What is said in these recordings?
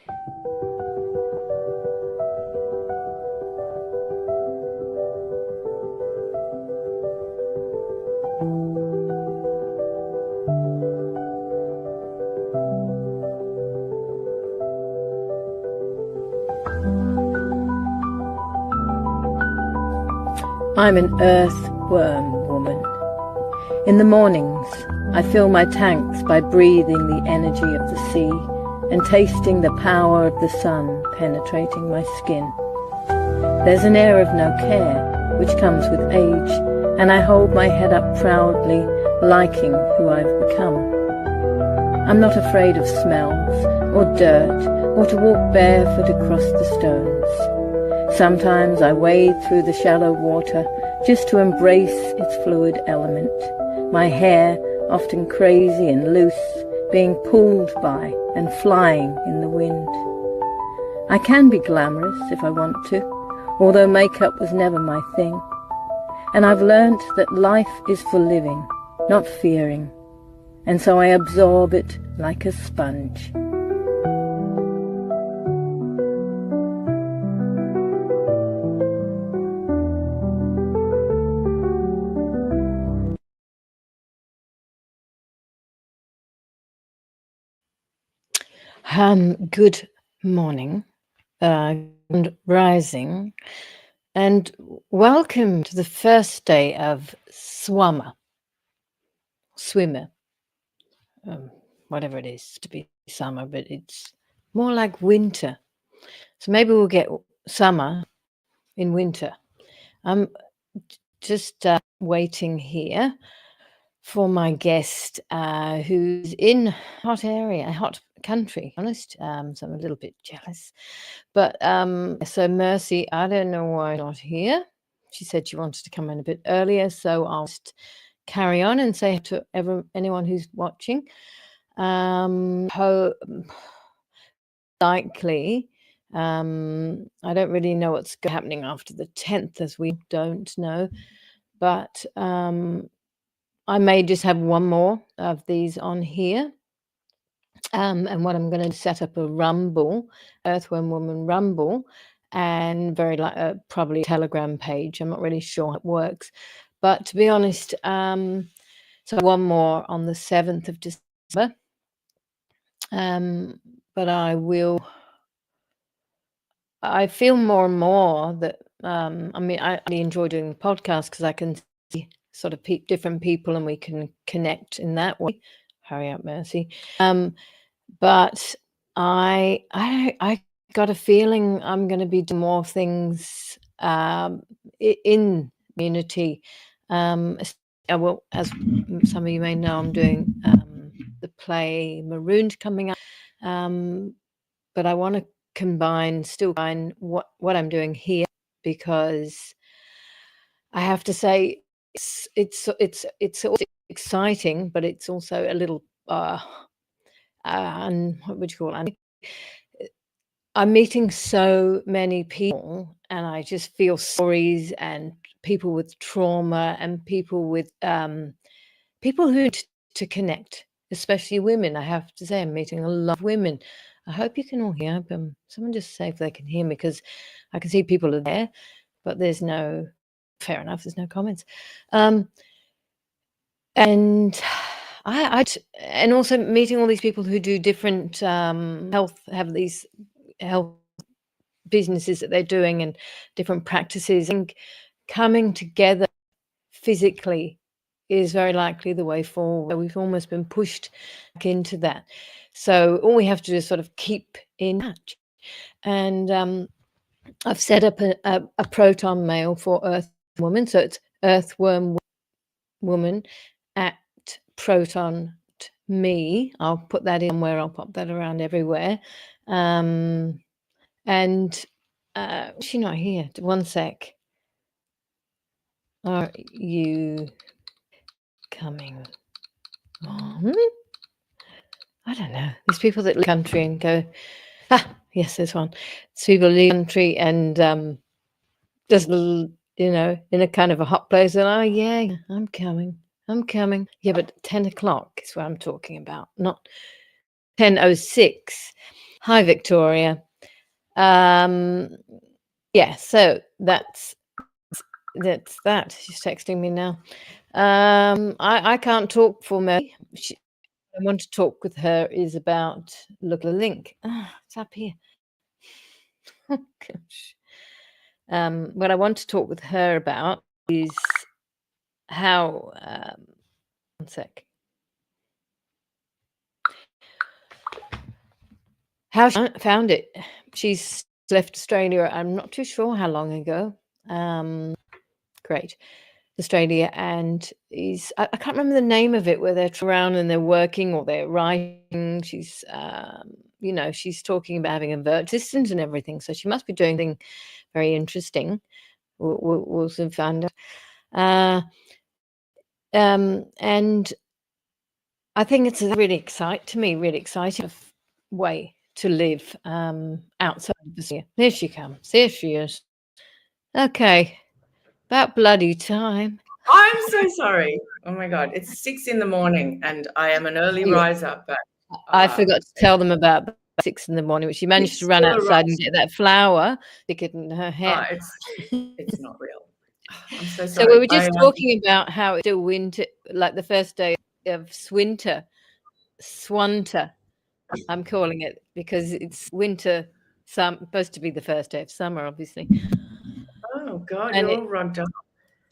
I'm an earthworm woman. In the mornings, I fill my tanks by breathing the energy of the sea and tasting the power of the sun penetrating my skin. There's an air of no care, which comes with age, and I hold my head up proudly, liking who I've become. I'm not afraid of smells, or dirt, or to walk barefoot across the stones. Sometimes I wade through the shallow water just to embrace its fluid element, my hair often crazy and loose, being pulled by and flying in the wind. I can be glamorous if I want to, although makeup was never my thing. And I've learnt that life is for living, not fearing, and so I absorb it like a sponge. Good morning, and rising, and welcome to the first day of swimmer, whatever it is to be summer, but it's more like winter. So maybe we'll get summer in winter. I'm just waiting here for my guest who's in hot country, honest. So I'm a little bit jealous. But so Mercy, I don't know why she's not here. She said she wanted to come in a bit earlier, so I'll just carry on and say to anyone who's watching, likely, I don't really know what's happening after the 10th, as we don't know, but I may just have one more of these on here. And what I'm going to set up a Rumble, Earthworm Woman Rumble, and probably a Telegram page. I'm not really sure how it works. But to be honest, so one more on the 7th of December. But I feel more and more that, I really enjoy doing the podcast because I can see sort of different people and we can connect in that way. Hurry up, Mercy. But I got a feeling I'm going to be doing more things in community. Well, as some of you may know, I'm doing the play Marooned coming up, but I want to combine what I'm doing here, because I have to say it's also exciting, but it's also a little and what would you call it? I'm meeting so many people, and I just feel stories and people with trauma and people with people who need to connect, especially women. I have to say, I'm meeting a lot of women. I hope you can all hear them. Someone just say if they can hear me, because I can see people are there, but there's no. Fair enough. There's no comments. And and also meeting all these people who do different have these health businesses that they're doing and different practices, and coming together physically is very likely the way forward. We've almost been pushed back into that. So all we have to do is sort of keep in touch. And I've set up a proton mail for Earth Woman. So it's Earthworm Woman at Proton Me. I'll put that in somewhere. I'll pop that around everywhere. And she's not here. One sec. Are you coming on? I don't know. There's people that leave the country and go, yes, there's one. There's people leave the country and just, in a kind of a hot place, and yeah, I'm coming. Yeah, but 10 o'clock is what I'm talking about, not 10:06. Hi, Victoria. Yeah, so that's that. She's texting me now. I can't talk for Mary. I want to talk with her is about look at the link. It's up here. Oh gosh. What I want to talk with her about is how one sec. How she found it. She's left Australia. I'm not too sure how long ago. Great. Australia, and I can't remember the name of it, where they're around and they're working or they're writing. She's she's talking about having a virtual assistant and everything, so she must be doing something very interesting. We'll soon find out. And I think it's really exciting way to live outside of Australia. There she comes. There she is. Okay, about bloody time. I'm so sorry. Oh my God, it's 6 in the morning and I am an early riser, but I forgot to tell them about 6 in the morning, but she managed to run outside and get that flower, stick it in her hair. It's not real. I'm so So sorry. we were just talking about how it's still winter, like the first day of swinter, swunter, I'm calling it, because it's winter, supposed to be the first day of summer, obviously. Oh God, And you're all rugged up.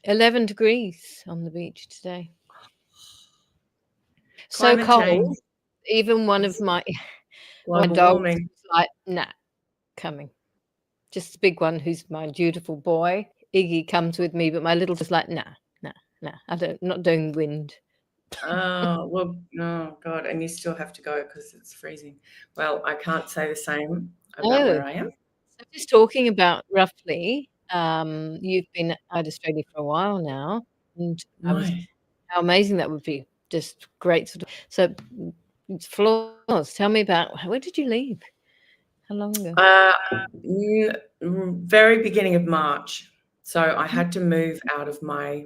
11 degrees on the beach today. So Climate cold. change. Even one of my Global dogs warming. was like, nah, coming. Just the big one, who's my dutiful boy. Iggy comes with me, but my little just like, nah. Not doing wind. Oh, well, oh God, and you still have to go because it's freezing. Well, I can't say the same about where I am. So just talking about roughly, you've been out of Australia for a while now, and Right. how amazing that would be. Just great sort of. So, Flores, tell me about where did you leave? How long ago? Very beginning of March. So I had to move out of my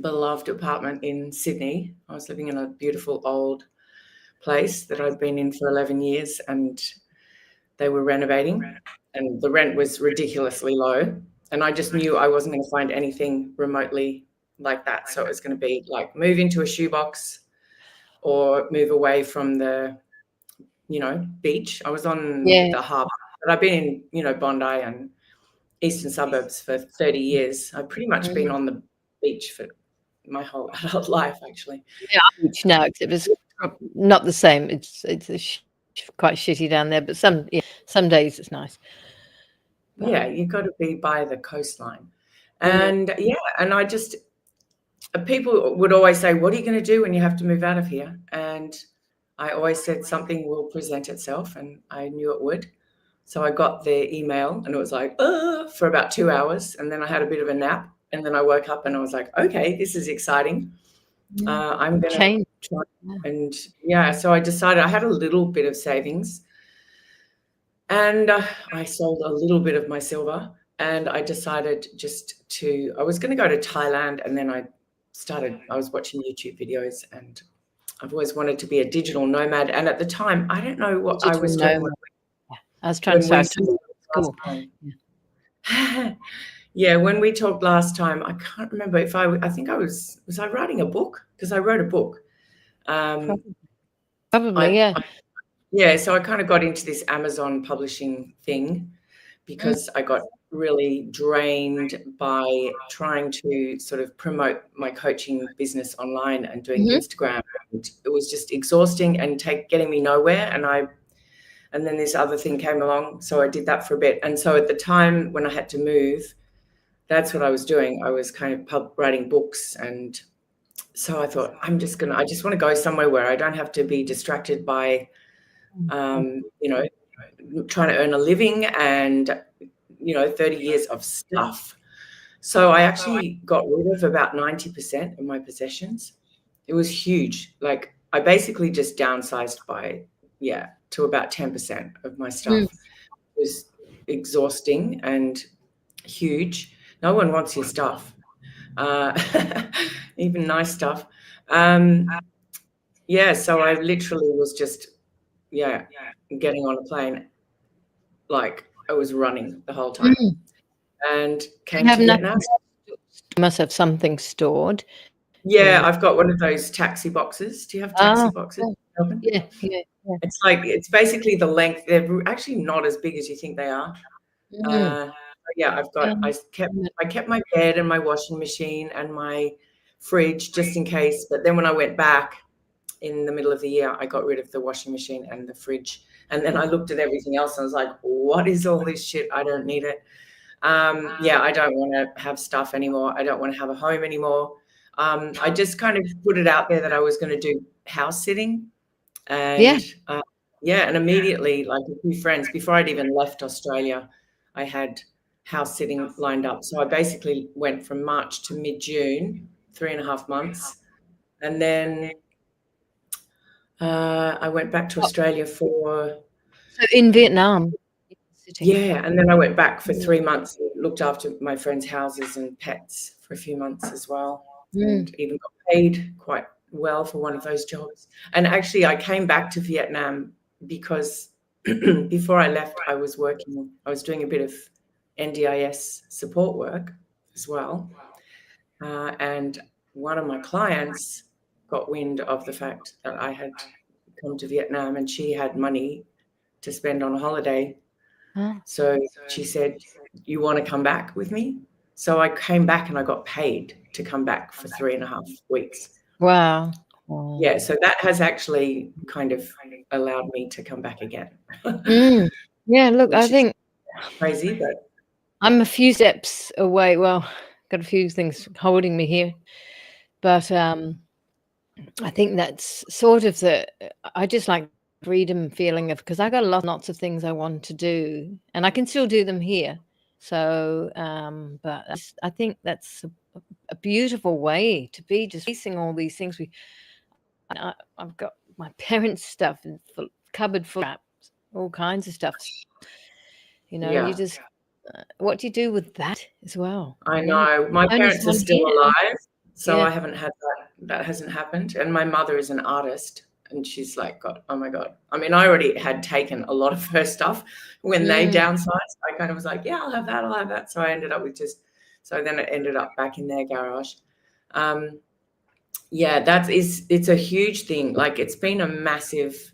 beloved apartment in Sydney. I was living in a beautiful old place that I'd been in for 11 years, and they were renovating, and the rent was ridiculously low. And I just knew I wasn't going to find anything remotely like that. So it was going to be like move into a shoebox or move away from the, beach. I was on the harbour, but I've been in, Bondi and eastern suburbs for 30 years. I've pretty much been on the beach for my whole adult life, actually. Yeah, beach now, except it was not the same. It's quite shitty down there, but some days it's nice. Yeah, you've got to be by the coastline. And and I just, people would always say, what are you going to do when you have to move out of here? And I always said something will present itself, and I knew it would. So I got the email and it was like, for about 2 hours. And then I had a bit of a nap. And then I woke up and I was like, okay, this is exciting. I'm going to try. And so I decided I had a little bit of savings. And I sold a little bit of my silver. And I decided I was going to go to Thailand. And then I was watching YouTube videos, and I've always wanted to be a digital nomad. And at the time, I don't know what I was doing. I was trying to start school. Yeah, when we talked last time, I can't remember if I think I was I writing a book? Because I wrote a book. Probably, yeah. Yeah, so I kind of got into this Amazon publishing thing because I got really drained by trying to sort of promote my coaching business online and doing Instagram. And it was just exhausting and getting me nowhere. And then this other thing came along, so I did that for a bit. And so at the time when I had to move, that's what I was doing. I was kind of writing books. And so I thought, I just want to go somewhere where I don't have to be distracted by, trying to earn a living and, 30 years of stuff. So I actually got rid of about 90% of my possessions. It was huge. Like I basically just downsized to about 10% of my stuff. It was exhausting and huge. No one wants your stuff, even nice stuff. So I literally was just getting on a plane, like I was running the whole time, and came to Vietnam. You must have something stored. Yeah, I've got one of those taxi boxes. Do you have taxi boxes? Yeah. It's basically the length. They're actually not as big as you think they are. I kept my bed and my washing machine and my fridge just in case. But then when I went back in the middle of the year, I got rid of the washing machine and the fridge. And then I looked at everything else and I was like, what is all this shit? I don't need it. I don't want to have stuff anymore. I don't want to have a home anymore. I just kind of put it out there that I was going to do house sitting. And and immediately, like a few friends, before I'd even left Australia, I had house sitting lined up. So I basically went from March to mid-June, 3.5 months. And then I went back to Australia for... So in Vietnam? Yeah, and then I went back for 3 months, looked after my friends' houses and pets for a few months as well, and even got paid quite well for one of those jobs. And actually, I came back to Vietnam because before I left, I was doing a bit of NDIS support work as well. And one of my clients got wind of the fact that I had come to Vietnam and she had money to spend on a holiday. So she said, you want to come back with me? So I came back and I got paid to come back for 3.5 weeks. Wow. Yeah, so that has actually kind of allowed me to come back again. Yeah, look, I think crazy, but I'm a few steps away. Well, got a few things holding me here, but I think that's sort of I just like freedom feeling of, because I got lots of things I want to do, and I can still do them here. So, but I think that's a beautiful way to be, just facing all these things. I've got my parents' stuff and cupboard full of all kinds of stuff. You just what do you do with that as well? I know my parents are still alive, so I haven't had that. That hasn't happened. And my mother is an artist, and she's like, God, oh my God. I mean, I already had taken a lot of her stuff when they downsized. I kind of was like, yeah, I'll have that. So I ended up with so then it ended up back in their garage. It's a huge thing. Like, it's been a massive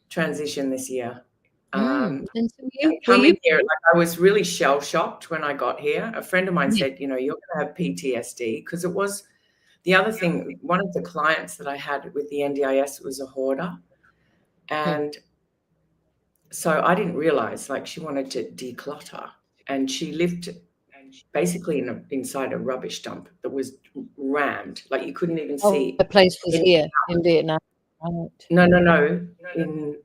transition this year. And so coming here, like, I was really shell shocked when I got here. A friend of mine said, you're going to have PTSD, because it was the other thing. One of the clients that I had with the NDIS was a hoarder, and so I didn't realize, like, she wanted to declutter, and she lived basically inside a rubbish dump that was rammed, like you couldn't even see. The place was here in Vietnam. No, in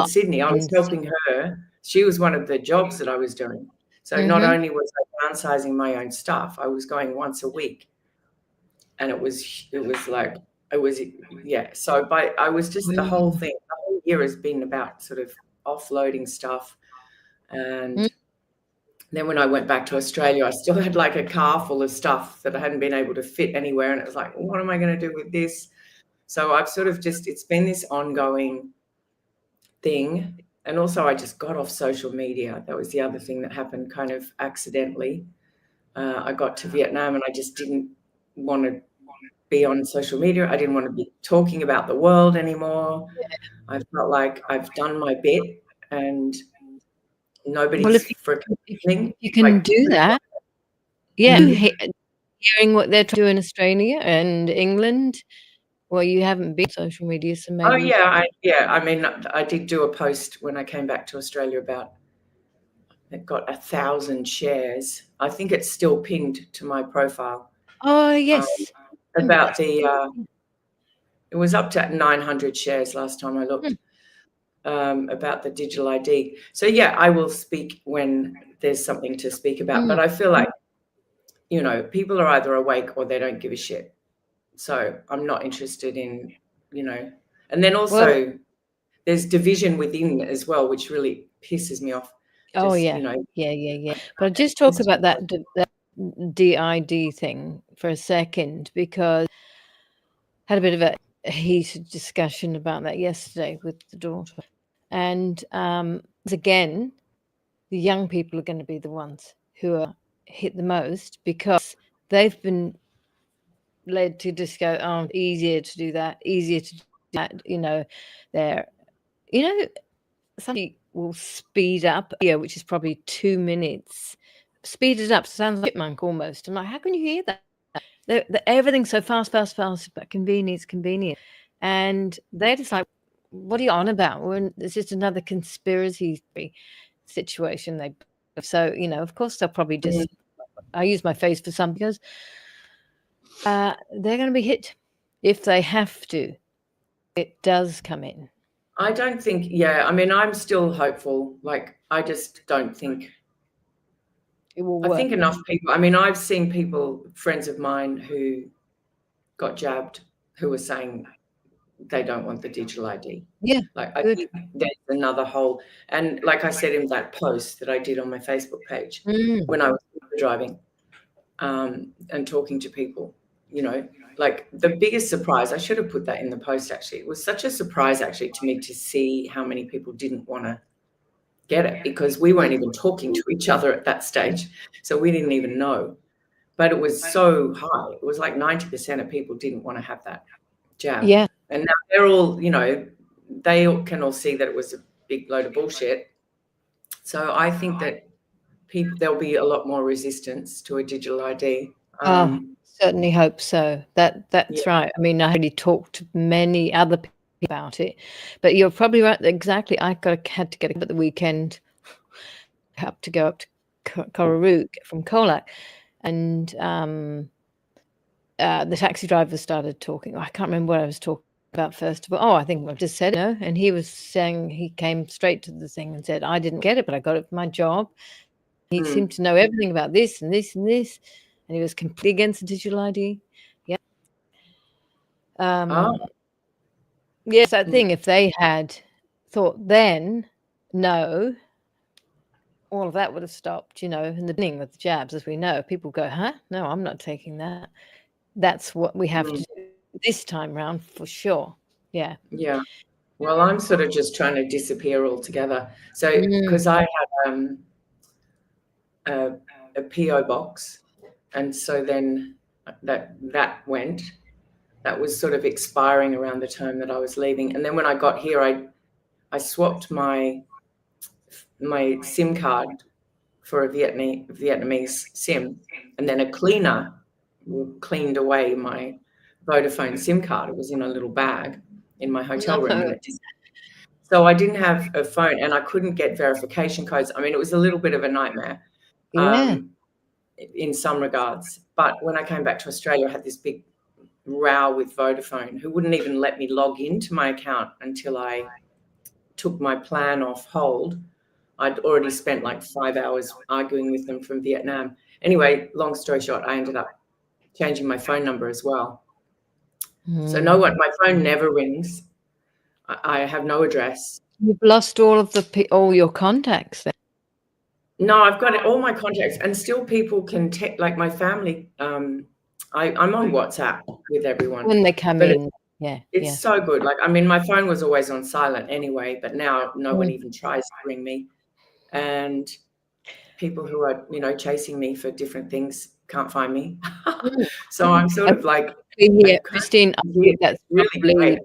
Sydney. I was helping her. She was one of the jobs that I was doing. So not only was I downsizing my own stuff, I was going once a week, and it was So I was just the whole thing. The whole year has been about sort of offloading stuff, and then when I went back to Australia, I still had like a car full of stuff that I hadn't been able to fit anywhere, and it was like, what am I going to do with this? So I've sort of it's been this ongoing thing. And also I just got off social media. That was the other thing that happened kind of accidentally. I got to Vietnam and I just didn't want to be on social media. I didn't want to be talking about the world anymore. I felt like I've done my bit and nobody's freaking listening. You can do that. Yeah. Hearing what they're doing in Australia and England. Well, you haven't been on social media, so maybe. Oh, yeah. I mean, I did do a post when I came back to Australia about it got 1,000 shares. I think it's still pinned to my profile. Oh, yes. About it was up to 900 shares last time I looked, about the digital ID. So, yeah, I will speak when there's something to speak about. But I feel like, people are either awake or they don't give a shit. So I'm not interested in, and then also there's division within as well, which really pisses me off. Yeah. But just talk about that DID thing for a second, because I had a bit of heated discussion about that yesterday with the daughter. And again, the young people are going to be the ones who are hit the most, because they've been led to just go, oh, easier to do that, easier to do that. Somebody will speed up, which is probably 2 minutes. Speed it up. Sounds like a chipmunk almost. I'm like, how can you hear that? Everything's so fast, but convenient. And they're just like, what are you on about? It's just another conspiracy situation. So, of course, they'll probably just, I use my face for some, because they're going to be hit if they have to. It does come in. I don't think, I mean, I'm still hopeful. Like, I just don't think it will work. I think enough people, I mean, I've seen people, friends of mine who got jabbed, who were saying they don't want the digital ID. Yeah. Like, I think there's another whole, and like I said in that post that I did on my Facebook page when I was driving and talking to people, like the biggest surprise, I should have put that in the post actually. It was such a surprise actually to me to see how many people didn't want to get it, because we weren't even talking to each other at that stage. So we didn't even know. But it was so high. It was like 90% of people didn't want to have that jab. Yeah. And now they're all, they can all see that it was a big load of bullshit. So I think that there'll be a lot more resistance to a digital ID. Certainly hope so. That's right. I mean, I already talked to many other people about it, but you're probably right. Exactly. I had to get up at the weekend, to go up to Cororook from Colac, and the taxi driver started talking. I can't remember what I was talking about first of all. I think I've just said it, and he was saying, he came straight to the thing and said, I didn't get it, but I got it for my job. He seemed to know everything about this and this and this, and he was completely against the digital ID. Yeah. Yes, I think if they had thought then, no, all of that would have stopped, in the beginning with the jabs, as we know. People go, huh? No, I'm not taking that. That's what we have to do this time round for sure. Yeah. Yeah. Well, I'm sort of just trying to disappear altogether. So, because I had a PO box, and so then that was sort of expiring around the time that I was leaving. And then when I got here, I swapped my SIM card for a Vietnamese SIM, and then a cleaner cleaned away my Vodafone SIM card. It was in a little bag in my hotel room. And so I didn't have a phone, and I couldn't get verification codes. I mean, it was a little bit of a nightmare in some regards. But when I came back to Australia, I had this big row with Vodafone, who wouldn't even let me log into my account until I took my plan off hold. I'd already spent like 5 hours arguing with them from Vietnam. Anyway, long story short, I ended up changing my phone number as well. So my phone never rings. I have no address. You've lost all your contacts then? No, I've got all my contacts, and still people can like my family. I'm on WhatsApp with everyone when they come in. It's so good. Like, I mean, my phone was always on silent anyway, but now no one even tries to ring me. And people who are, chasing me for different things can't find me. So I'm sort of like, Christine, that's really great.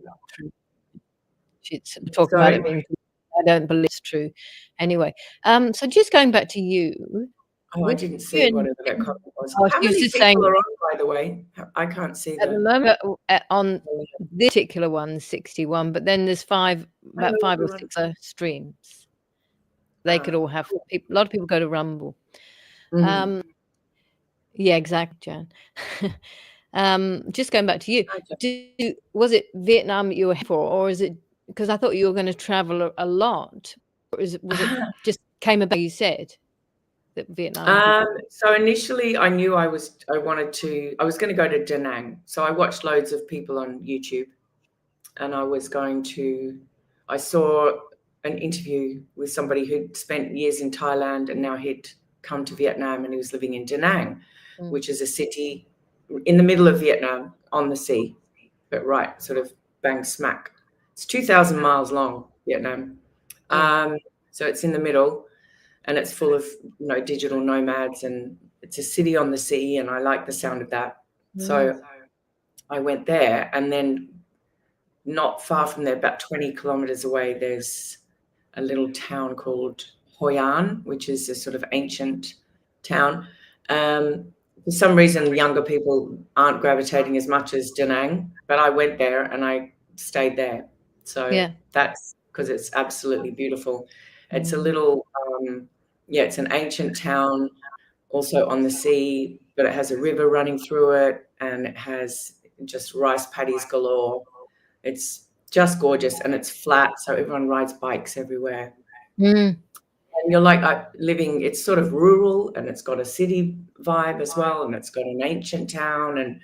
She's talking about it being, I don't believe it's true. Anyway, so just going back to you. Oh, I didn't see whatever that comment was. How many people are on, by the way? I can't see that. At the moment, on this particular one, 61, but then there's about 5 or 6 other streams. They could all have, a lot of people go to Rumble. Yeah, exactly, Jan. Just going back to you, was it Vietnam you were here for, or is it, because I thought you were going to travel a lot, or was it just came about, you said? Vietnam? So initially I knew I was going to go to Da Nang. So I watched loads of people on YouTube, and I saw an interview with somebody who'd spent years in Thailand, and now he'd come to Vietnam, and he was living in Da Nang, which is a city in the middle of Vietnam on the sea, but right sort of bang smack. It's 2,000 miles long, Vietnam. So it's in the middle, and it's full of, you know, digital nomads, and it's a city on the sea, and I like the sound of that. So I went there, and then not far from there, about 20 kilometers away, there's a little town called Hoi An, which is a sort of ancient town. For some reason, younger people aren't gravitating as much as Da Nang, but I went there and I stayed there. So that's because it's absolutely beautiful. It's a little, it's an ancient town, also on the sea, but it has a river running through it, and it has just rice paddies galore. It's just gorgeous, and it's flat, so everyone rides bikes everywhere. And you're like living, it's sort of rural, and it's got a city vibe as well, and it's got an ancient town, and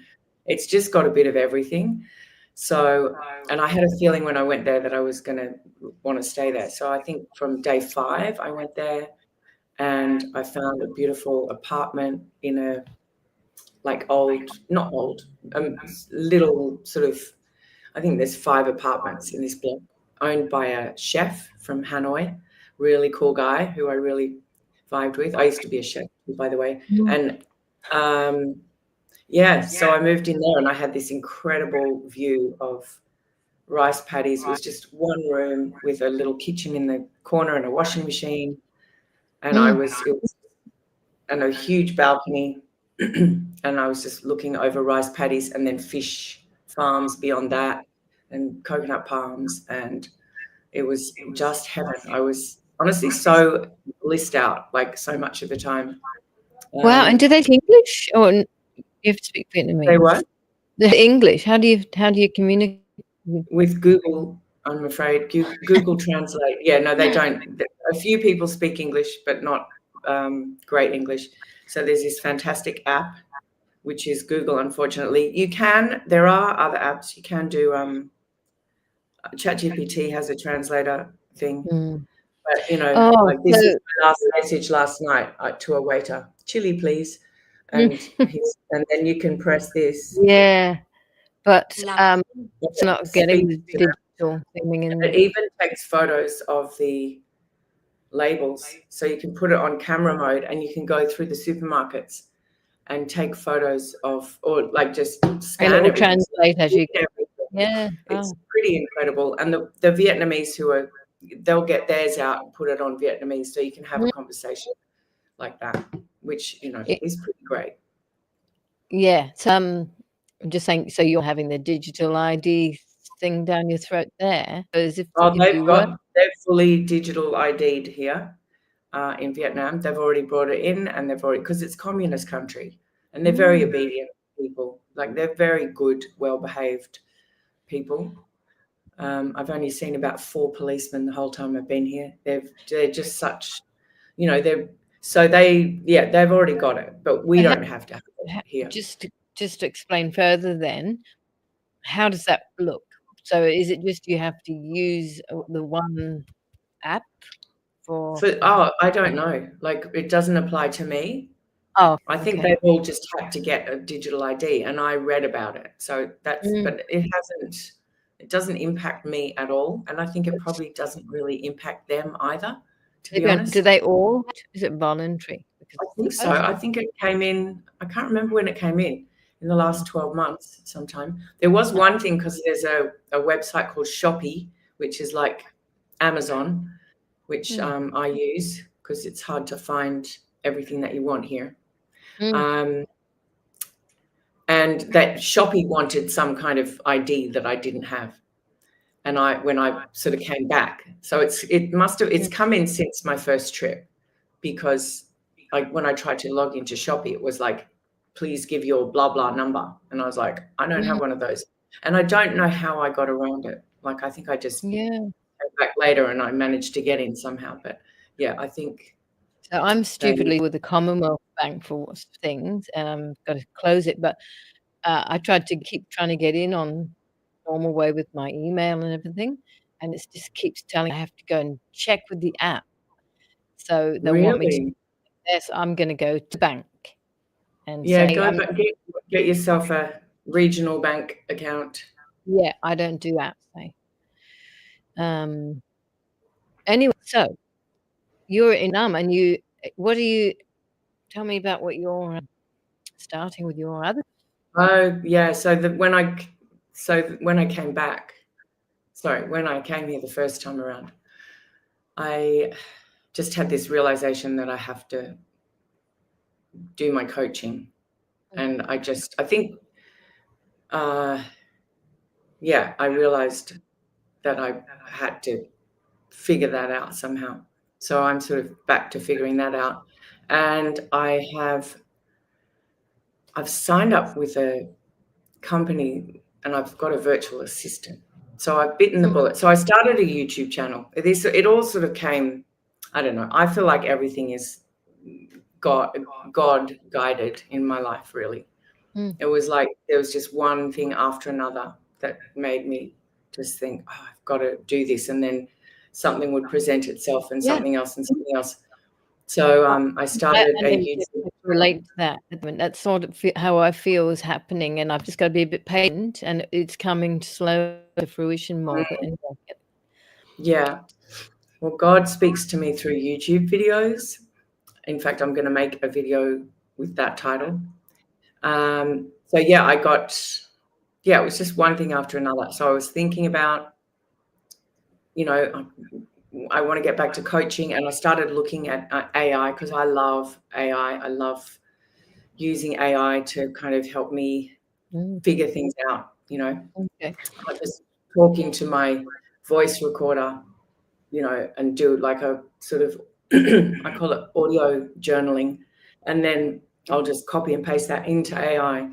it's just got a bit of everything. So, and I had a feeling when I went there that I was going to want to stay there. So I think from day 5, I went there, and I found a beautiful apartment in a, like not old, little sort of, I think there's 5 apartments in this block, owned by a chef from Hanoi, really cool guy who I really vibed with. I used to be a chef, by the way. And so I moved in there, and I had this incredible view of rice paddies. It was just one room with a little kitchen in the corner and a washing machine. And it was and a huge balcony. And I was just looking over rice paddies, and then fish farms beyond that, and coconut palms, and it was just heaven. I was honestly so blissed out, like, so much of the time. Wow! And do they speak English, or you have to speak Vietnamese? They what? The English. How do you communicate? With Google, I'm afraid. Google Translate. Yeah, no, they don't. A few people speak English, but not great English. So there's this fantastic app, which is Google, unfortunately. There are other apps. You can do, ChatGPT has a translator thing. But, you know, like this is my last message last night to a waiter. Chili, please. And then you can press this. Yeah, but it's not getting the digital thing in. It even takes photos of the labels, so you can put it on camera mode, and you can go through the supermarkets and take photos of, or like just scan it. It Translate as you go. Yeah, it's pretty incredible. And the Vietnamese they'll get theirs out and put it on Vietnamese, so you can have a conversation like that, which, you know, is pretty great. Yeah. So, I'm just saying, so you're having the digital ID thing down your throat there? As if they've fully digital ID'd here in Vietnam. They've already brought it in, and because it's a communist country, and they're very obedient people. Like, they're very good, well-behaved people. I've only seen about 4 policemen the whole time I've been here. They're just such, you know, they've already got it, but we don't have to have it here. Just to explain further then, how does that look? So is it just you have to use the one app for? I don't know. Like, it doesn't apply to me. I think they've all just had to get a digital ID, and I read about it. So that's, but it doesn't impact me at all, and I think it probably doesn't really impact them either, to be honest. Do they all? Is it voluntary? I think so. I think it came in, I can't remember when it came in the last 12 months sometime. There was one thing, because there's a website called Shopee, which is like Amazon, which I use because it's hard to find everything that you want here. And that Shopee wanted some kind of ID that I didn't have. And when I sort of came back, so it's come in since my first trip, because when I tried to log into Shopee, it was like, please give your blah, blah number. And I was like, I don't have one of those. And I don't know how I got around it. Like, I think I just came back later, and I managed to get in somehow. But yeah, I think. So I'm stupidly with the Commonwealth Bank for things, and I've got to close it. But I tried to keep trying to get in on normal way with my email and everything, and it just keeps telling I have to go and check with the app. So they want me to. Yes, I'm going to go to bank. And get yourself a regional bank account. Yeah, I don't do apps. Anyway, so you're in and tell me about what you're starting with your other. Oh yeah, so when I came back, when I came here the first time around, I just had this realization that I have to do my coaching, and I think I realized that I had to figure that out somehow. So I'm sort of back to figuring that out, and I've signed up with a company, and I've got a virtual assistant. So I've bitten the bullet. So I started a YouTube channel. It all sort of came, I don't know. I feel like everything is God guided in my life, really. It was like there was just one thing after another that made me just think, oh, I've got to do this. And then something would present itself, and something else and something else. So I started a YouTube. Relate to that. That's sort of how I feel is happening, and I've just got to be a bit patient, and it's coming slow to fruition more. But anyway. Yeah. Well, God speaks to me through YouTube videos. In fact, I'm going to make a video with that title. So yeah, it was just one thing after another. So I was thinking about, I want to get back to coaching, and I started looking at AI because I love AI. I love using AI to kind of help me figure things out, Okay. I just talk into my voice recorder, and do like a sort of, I call it audio journaling. And then I'll just copy and paste that into AI.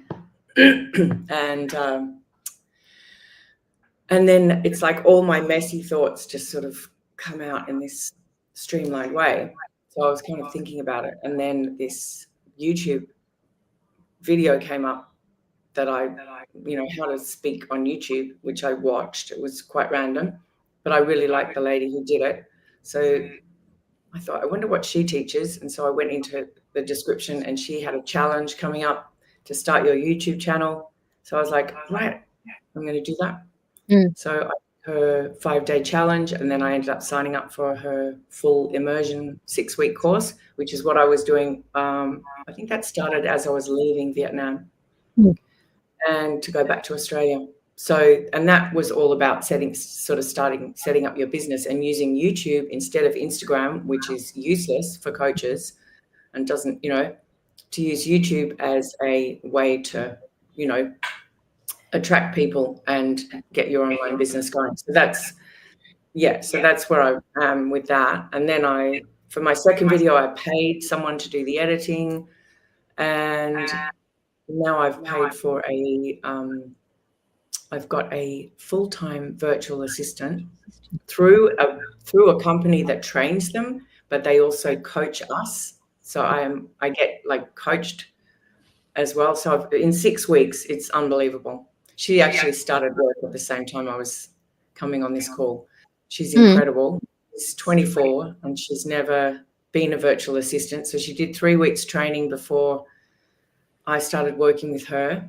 And then it's like all my messy thoughts just sort of come out in this streamlined way. So I was kind of thinking about it. And then this YouTube video came up that how to speak on YouTube, which I watched. It was quite random, but I really liked the lady who did it. So I thought, I wonder what she teaches. And so I went into the description, and she had a challenge coming up to start your YouTube channel. So I was like, right, I'm going to do that. So her 5-day challenge, and then I ended up signing up for her full immersion 6-week course, which is what I was doing. I think that started as I was leaving Vietnam and to go back to Australia. So, and that was all about setting up your business and using YouTube instead of Instagram, which is useless for coaches and doesn't, to use YouTube as a way to, attract people and get your online business going. So that's where I am with that. And then for my second video, I paid someone to do the editing, and now I've paid for I've got a full-time virtual assistant through a company that trains them, but they also coach us. So I get like coached as well. So in 6 weeks, it's unbelievable. She actually started work at the same time I was coming on this call. She's incredible. She's 24 and she's never been a virtual assistant. So she did 3 weeks training before I started working with her.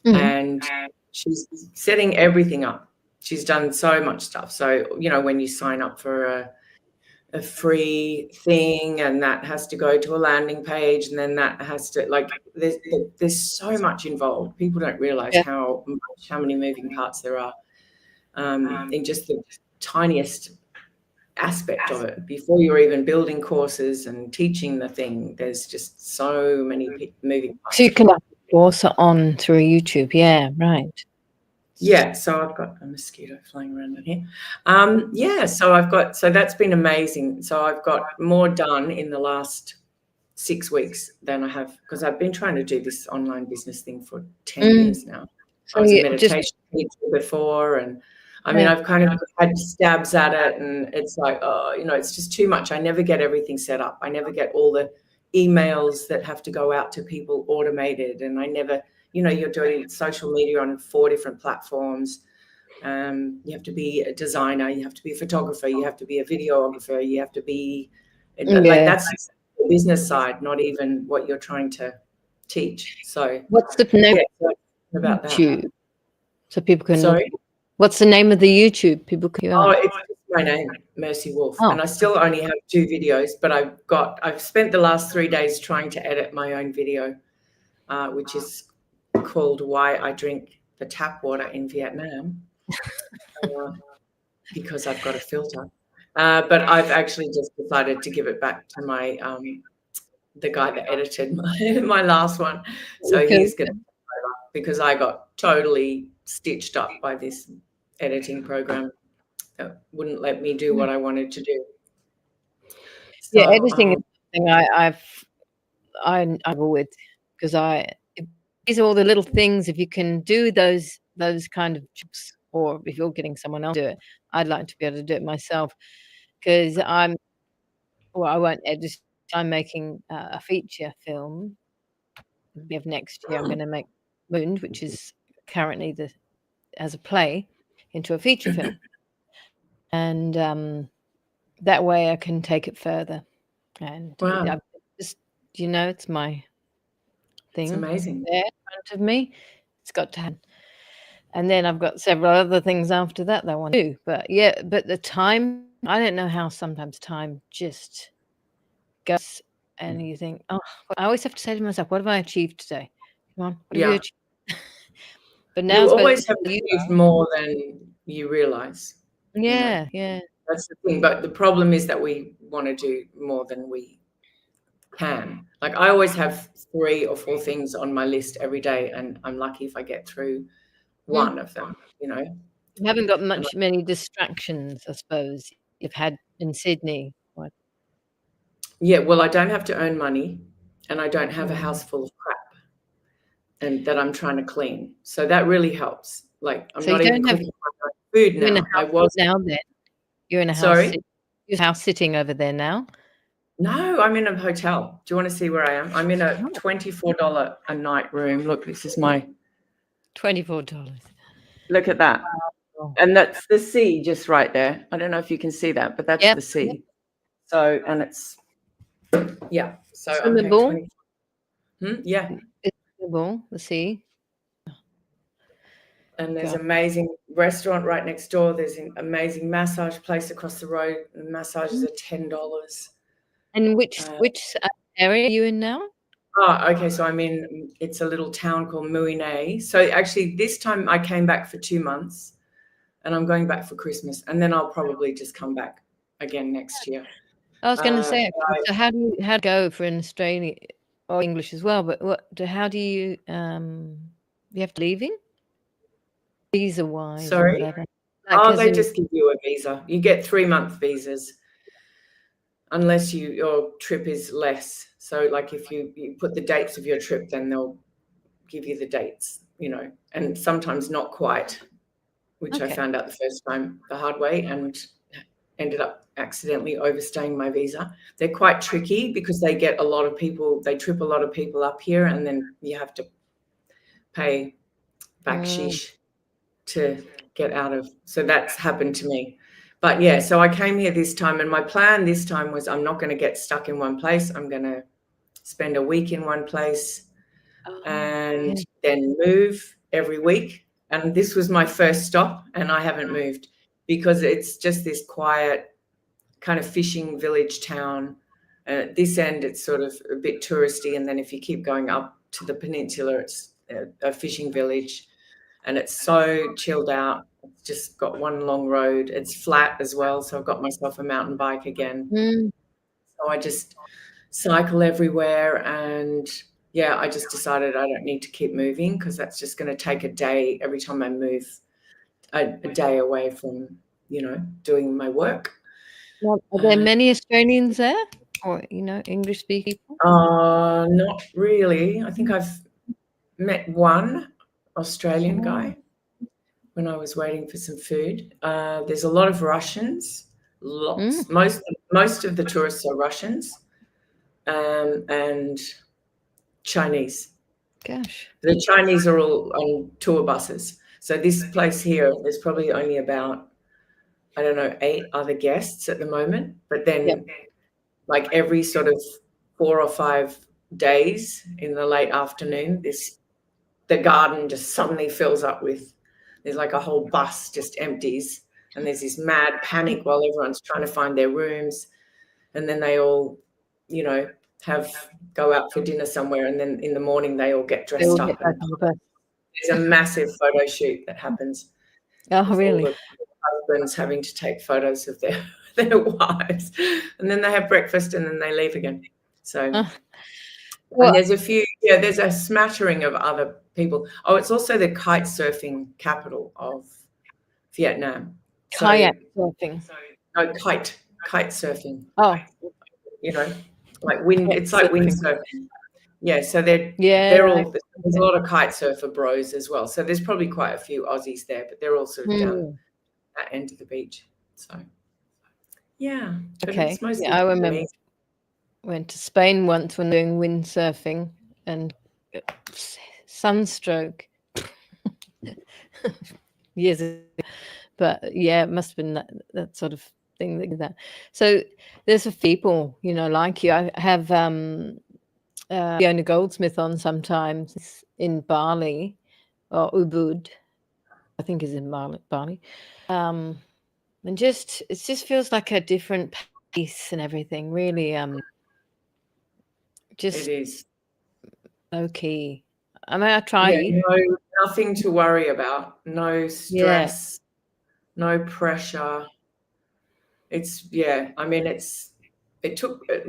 And she's setting everything up. She's done so much stuff. So, when you sign up for a free thing, and that has to go to a landing page, and then that has to, like, there's so much involved. People don't realize how many moving parts there are in just the tiniest aspect of it. Before you're even building courses and teaching the thing, there's just so many moving parts. So you can also on through YouTube. Yeah, right. Yeah, so I've got a mosquito flying around in here. So that's been amazing. So I've got more done in the last 6 weeks than I have, because I've been trying to do this online business thing for 10 years now. So I was a meditation teacher before, and I've kind of had stabs at it, and it's like, it's just too much. I never get everything set up. I never get all the emails that have to go out to people automated, and I never, you're doing social media on 4 different platforms. You have to be a designer, you have to be a photographer, you have to be a videographer, you have to be like, that's the business side, not even what you're trying to teach. So what's the next about YouTube? that? So people can look. Sorry? What's the name of the YouTube? People can. Oh, it's just my name, Mercy Wolf. Oh. And I still only have 2 videos, but I've spent the last 3 days trying to edit my own video, which is called Why I Drink the Tap Water in Vietnam, because I've got a filter. But I've actually just decided to give it back to my the guy that edited my last one. So Okay. he's going to, because I got totally stitched up by this editing program that wouldn't let me do what I wanted to do. So, Yeah, editing is something I've always, because these are all the little things. If you can do those kind of jobs, or if you're getting someone else to do it, I'd like to be able to do it myself, because I won't edit. I'm making a feature film. Of next year, I'm going to make Wound, which is currently as a play, into a feature film, and that way I can take it further. And wow, just, it's my thing. it's amazing. There in front of me. It's got to happen. And then I've got several other things after that I want to do. But the time, I don't know how sometimes time just goes, and you think, oh, I always have to say to myself, what have I achieved today? Come on, what have you achieved? But now You always have achieved more than you realize. Yeah, yeah. That's the thing. But the problem is that we want to do more than we can. Like, I always have 3 or 4 things on my list every day, and I'm lucky if I get through one of them, You haven't got many distractions, I suppose, you've had in Sydney. Yeah, well, I don't have to earn money, and I don't have a house full of crap and that I'm trying to clean. So that really helps. Like, I'm not even cooking my own food now. I was now then. You're in a house. Sorry? Your house sitting over there now? No, I'm in a hotel. Do you want to see where I am? I'm in a $24 a night room. Look, this is my $24. Look at that. Wow. And that's the sea just right there. I don't know if you can see that, but that's the sea. Yep. So, and it's, yeah. So Swimmable? Yeah. It's swimmable, the sea. And there's amazing restaurant right next door. There's an amazing massage place across the road. The massages are $10. And which area are you in now? Oh, okay. So it's a little town called Muine. So actually this time I came back for 2 months, and I'm going back for Christmas, and then I'll probably just come back again next year. I was going to say, so how do you go for an Australian or English as well? But how do you you have to leaving visa wise? Sorry. Or whatever? They just give you a visa. You get 3-month visas, unless your trip is less. So, like, if you put the dates of your trip, then they'll give you the dates. And sometimes not quite, which I found out the first time the hard way, and ended up accidentally overstaying my visa. They're quite tricky because they get a lot of people. They trip a lot of people up here, and then you have to pay backsheesh to get out of. So that's happened to me. But yeah, so I came here this time, and my plan this time was I'm not going to get stuck in one place. I'm going to spend a week in one place and then move every week. And this was my first stop, and I haven't moved because it's just this quiet kind of fishing village town. At this end, it's sort of a bit touristy. And then if you keep going up to the peninsula, it's a fishing village, and it's so chilled out. It's just got one long road. It's flat as well. So I've got myself a mountain bike again. So I just cycle everywhere, and yeah, I just decided I don't need to keep moving because that's just going to take a day every time I move, a day away from, doing my work. Well, are there many Australians there, or English speaking people? Not really. I think I've met one Australian guy when I was waiting for some food. There's a lot of Russians. Lots. Most of the tourists are Russians, and Chinese. Gosh. The Chinese are all on tour buses. So this place here, there's probably only about, 8 other guests at the moment. But then like every sort of 4 or 5 days in the late afternoon, the garden just suddenly fills up with there's like a whole bus just empties, and there's this mad panic while everyone's trying to find their rooms, and then they all, you know, go out for dinner somewhere, and then in the morning they all get dressed up, and there's a massive photo shoot that happens. Oh, really? All the husbands having to take photos of their wives, and then they have breakfast, and then they leave again. So, and there's there's a smattering of other people. Oh, it's also the kite surfing capital of Vietnam. Kayak surfing. No, kite surfing. Oh, you know, like wind. It's like windsurfing. Yeah, so they're all. There's a lot of kite surfer bros as well. So there's probably quite a few Aussies there, but they're all sort of down that end of the beach. So yeah. Okay. Yeah, I remember went to Spain once when doing windsurfing and sunstroke years ago. But yeah, it must have been that sort of thing that did that. So there's a people, you know, like you. I have Fiona Goldsmith on sometimes in Bali or Ubud, I think is in Bali. And it just feels like a different pace and everything, really. Just it is low key. I mean, I try. Yeah, nothing to worry about. No stress. No pressure. It's I mean, it took a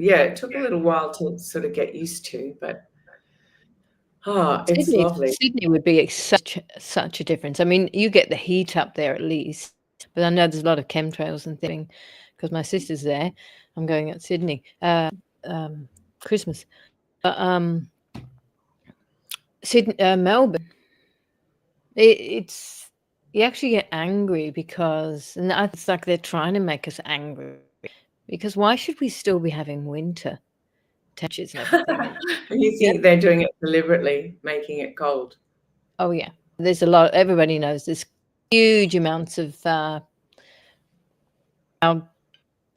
little while to sort of get used to, but it's lovely. Sydney would be such a difference. I mean, you get the heat up there at least, but I know there's a lot of chemtrails and things because my sister's there. I'm going at Sydney Christmas, but Sydney, Melbourne. It's you actually get angry because, and it's like they're trying to make us angry because why should we still be having winter temperatures and everything? You think they're doing it deliberately, making it cold? Oh yeah, there's a lot. Everybody knows there's huge amounts of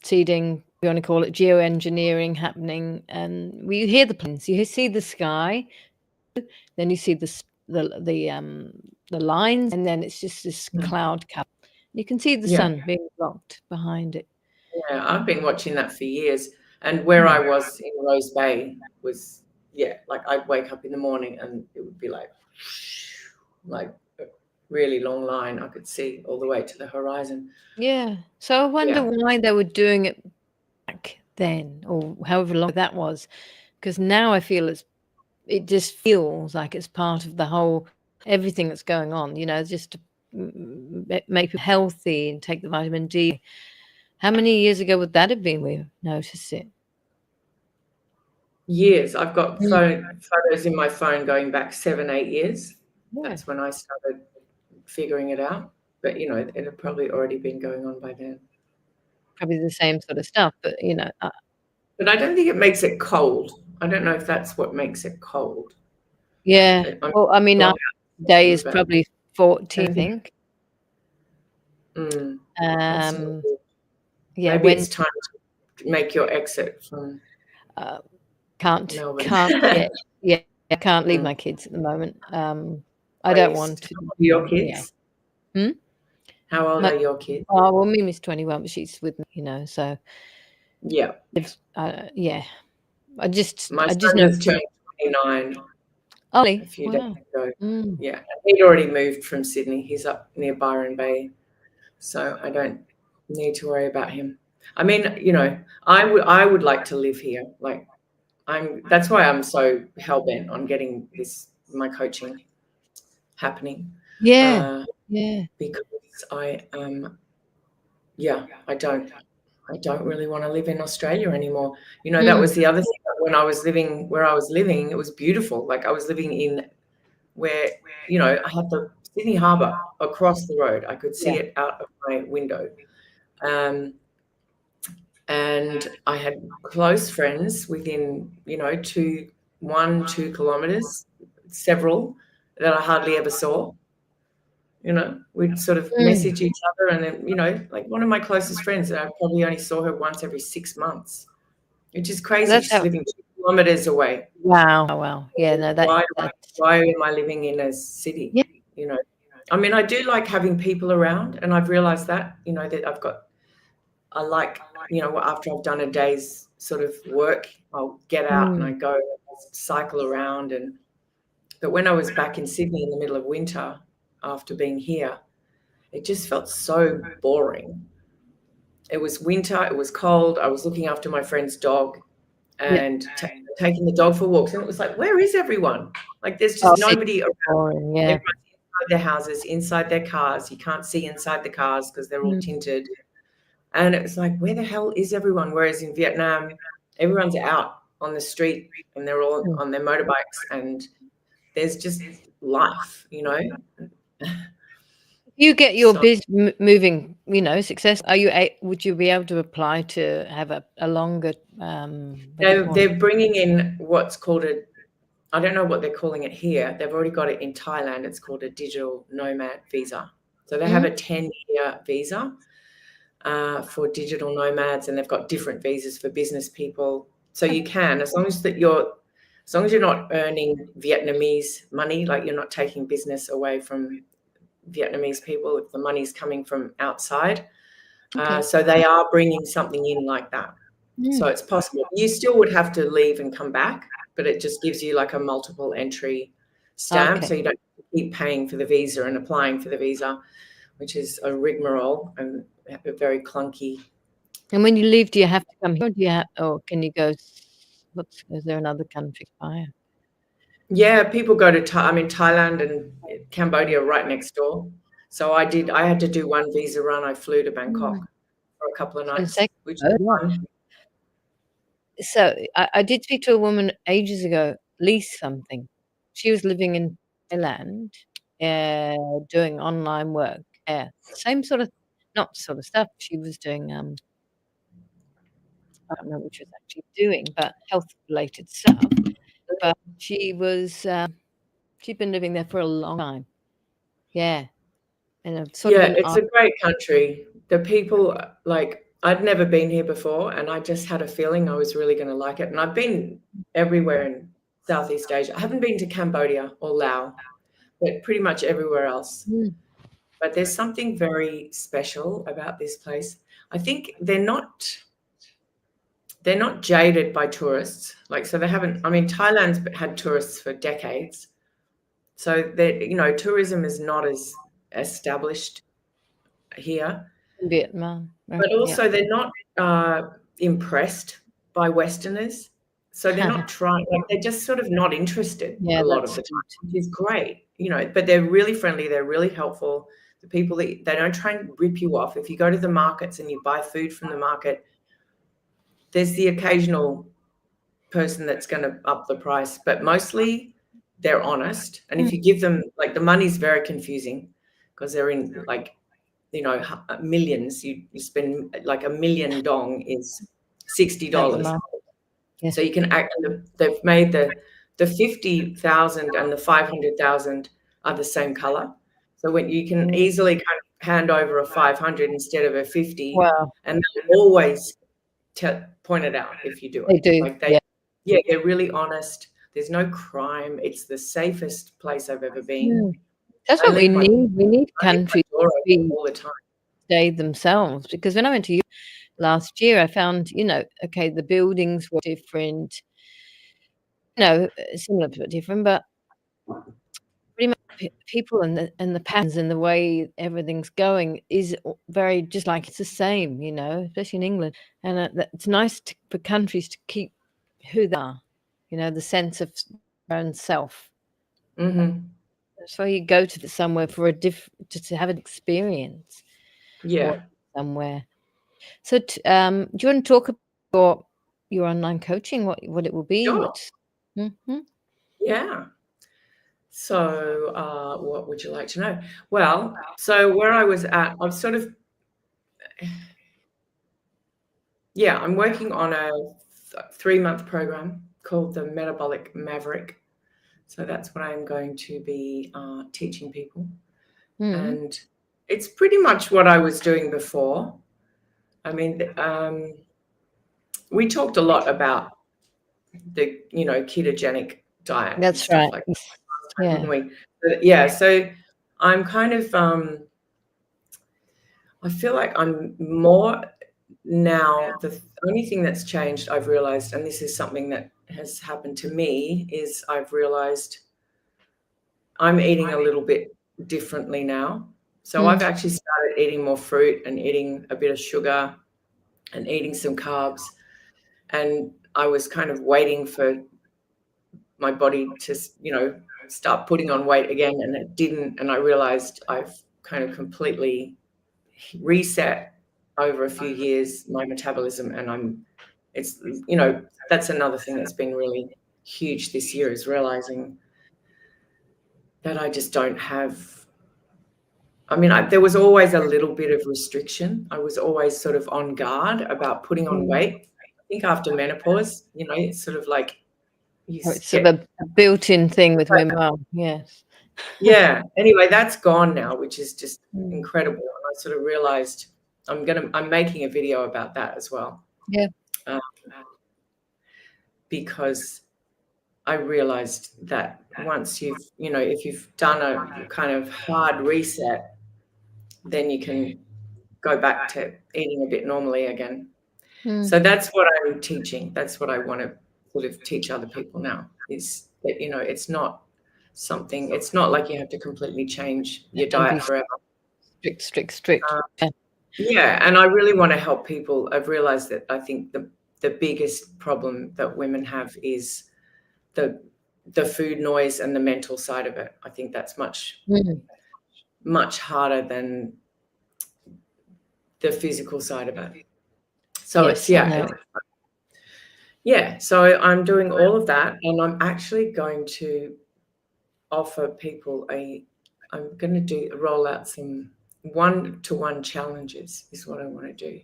seeding. You want to call it geoengineering happening, and we hear the planes. You see the sky, then you see the lines, and then it's just this cloud cap. You can see the sun being blocked behind it. Yeah, I've been watching that for years. And where I was in Rose Bay was, like I'd wake up in the morning and it would be like a really long line I could see all the way to the horizon. Yeah. So I wonder why they were doing it back then or however long that was. Because now I feel it just feels like it's part of the whole everything that's going on, you know, just to make people healthy and take the vitamin D. How many years ago would that have been we noticed it? Years. I've got photos in my phone going back 7-8 years. Yeah. That's when I started figuring it out. But, you know, it had probably already been going on by then. Probably the same sort of stuff, but, you know. But I don't think it makes it cold. I don't know if that's what makes it cold. Yeah. Well, I mean, our day is probably 40, I think. Maybe it's time to make your exit from Melbourne. I can't leave my kids at the moment. I don't want to. How old are your kids? Yeah. How old are your kids? Oh, well, Mimi's 21, but she's with me, you know, so. Yeah. I just know. Turned 29 a few days ago. Yeah. He'd already moved from Sydney. He's up near Byron Bay. So I don't need to worry about him. I mean, you know, I would like to live here. Like that's why I'm so hell-bent on getting my coaching happening. Yeah. Because I don't really want to live in Australia anymore. You know, that was the other thing. When I was living where I was living, it was beautiful. Like I was living in where, you know, I had the Sydney Harbour across the road. I could see it out of my window. And I had close friends within, you know, 2 kilometers, several that I hardly ever saw. You know, we'd sort of message each other, and then, you know, like one of my closest friends, I probably only saw her once every 6 months, which is crazy. She's living 2 kilometers away. Wow. Yeah, no, why am I living in a city? Yeah. You know, I mean, I do like having people around, and I've realized that, that I like, after I've done a day's sort of work, I'll get out and I go cycle around. But when I was back in Sydney in the middle of winter, after being here, it just felt so boring. It was winter, it was cold. I was looking after my friend's dog and taking the dog for walks. And it was like, where is everyone? Like, there's just nobody around. Boring, yeah. Everyone's inside their houses, inside their cars. You can't see inside the cars because they're all tinted. And it was like, where the hell is everyone? Whereas in Vietnam, everyone's out on the street and they're all on their motorbikes, and there's just life, You get your moving, success. Would you be able to apply to have a longer? They're bringing in what's called I don't know what they're calling it here. They've already got it in Thailand. It's called a digital nomad visa. So they have a 10-year visa for digital nomads, and they've got different visas for business people. So you can, as long as you're not earning Vietnamese money, like you're not taking business away from Vietnamese people, if the money's coming from outside. So they are bringing something in like that. So it's possible. You still would have to leave and come back, but it just gives you like a multiple entry stamp. So you don't keep paying for the visa and applying for the visa, which is a rigmarole and very clunky. And when you leave, do you have to come here? Or can you go? Is there another country? Yeah, people go to Thailand and Cambodia right next door. So I had to do one visa run. I flew to Bangkok for a couple of nights, which was fun. So I did speak to a woman ages ago, Lise something. She was living in Thailand, doing online work. Same sort of, not sort of stuff. She was doing, I don't know what she was actually doing, but health-related stuff. But she was, she'd been living there for a long time. Yeah. And it's a great country. The people, like, I'd never been here before, and I just had a feeling I was really going to like it. And I've been everywhere in Southeast Asia. I haven't been to Cambodia or Laos, but pretty much everywhere else. But there's something very special about this place. I think they're not jaded by tourists. Like, so they haven't, Thailand's had tourists for decades. So tourism is not as established here. In Vietnam. Right? But also they're not impressed by Westerners. So they're not trying, they're just sort of not interested a lot of the time, which is great, but they're really friendly. They're really helpful. The people, they don't try and rip you off. If you go to the markets and you buy food from the market, there's the occasional person that's going to up the price, but mostly they're honest. And if you give them, like, the money's very confusing because they're in, like, millions. You spend like $1 million dong is $60. So you can they've made the 50,000 and the 500,000 are the same color. So when you can easily kind of hand over a 500 instead of a 50. Wow. And they always point it out if you do it. They do. Like they're really honest. There's no crime. It's the safest place I've ever been. That's what we need. We need countries to be all the time. Stay themselves. Because when I went to Europe last year, I found, the buildings were different, similar but different, but pretty much people and the patterns and the way everything's going is very just like it's the same, especially in England. And it's nice for countries to keep who they are, the sense of their own self. Mm-hmm. So you go to somewhere for to have an experience. Yeah. Somewhere. So do you want to talk about your online coaching, what it will be? Sure. Yeah. So what would you like to know? Well, so where I was at, I'm sort of, I'm working on a 3-month program called the Metabolic Maverick. So that's what I'm going to be teaching people. And it's pretty much what I was doing before. We talked a lot about the, ketogenic diet. That's right. Like that, didn't we? So I'm kind of, I feel like I'm more now, the only thing that's changed, I've realized, and this is something that has happened to me, is I've realized I'm eating a little bit differently now. So I've actually started eating more fruit and eating a bit of sugar and eating some carbs. And I was kind of waiting for my body to, start putting on weight again, and it didn't. And I realized I've kind of completely reset over a few years my metabolism, and it's, that's another thing that's been really huge this year, is realizing that I just don't have, there was always a little bit of restriction. I was always sort of on guard about putting on weight. I think after menopause, it's sort of like it's sort of a built-in thing with women. Yes. Yeah. Anyway, that's gone now, which is just incredible. And I sort of realized I'm making a video about that as well. Yeah. Because I realized that once you've, if you've done a kind of hard reset, then you can go back to eating a bit normally again. So that's what I'm teaching. That's what I want to sort of teach other people now, is that, it's not like you have to completely change your diet forever. Strict. Yeah. And I really want to help people. I've realized that I think the biggest problem that women have is the food noise and the mental side of it. I think that's much harder than the physical side of it. So yes, so I'm doing all of that, and I'm actually going to offer people I'm going to roll out some 1-to-1 challenges, is what I want to do.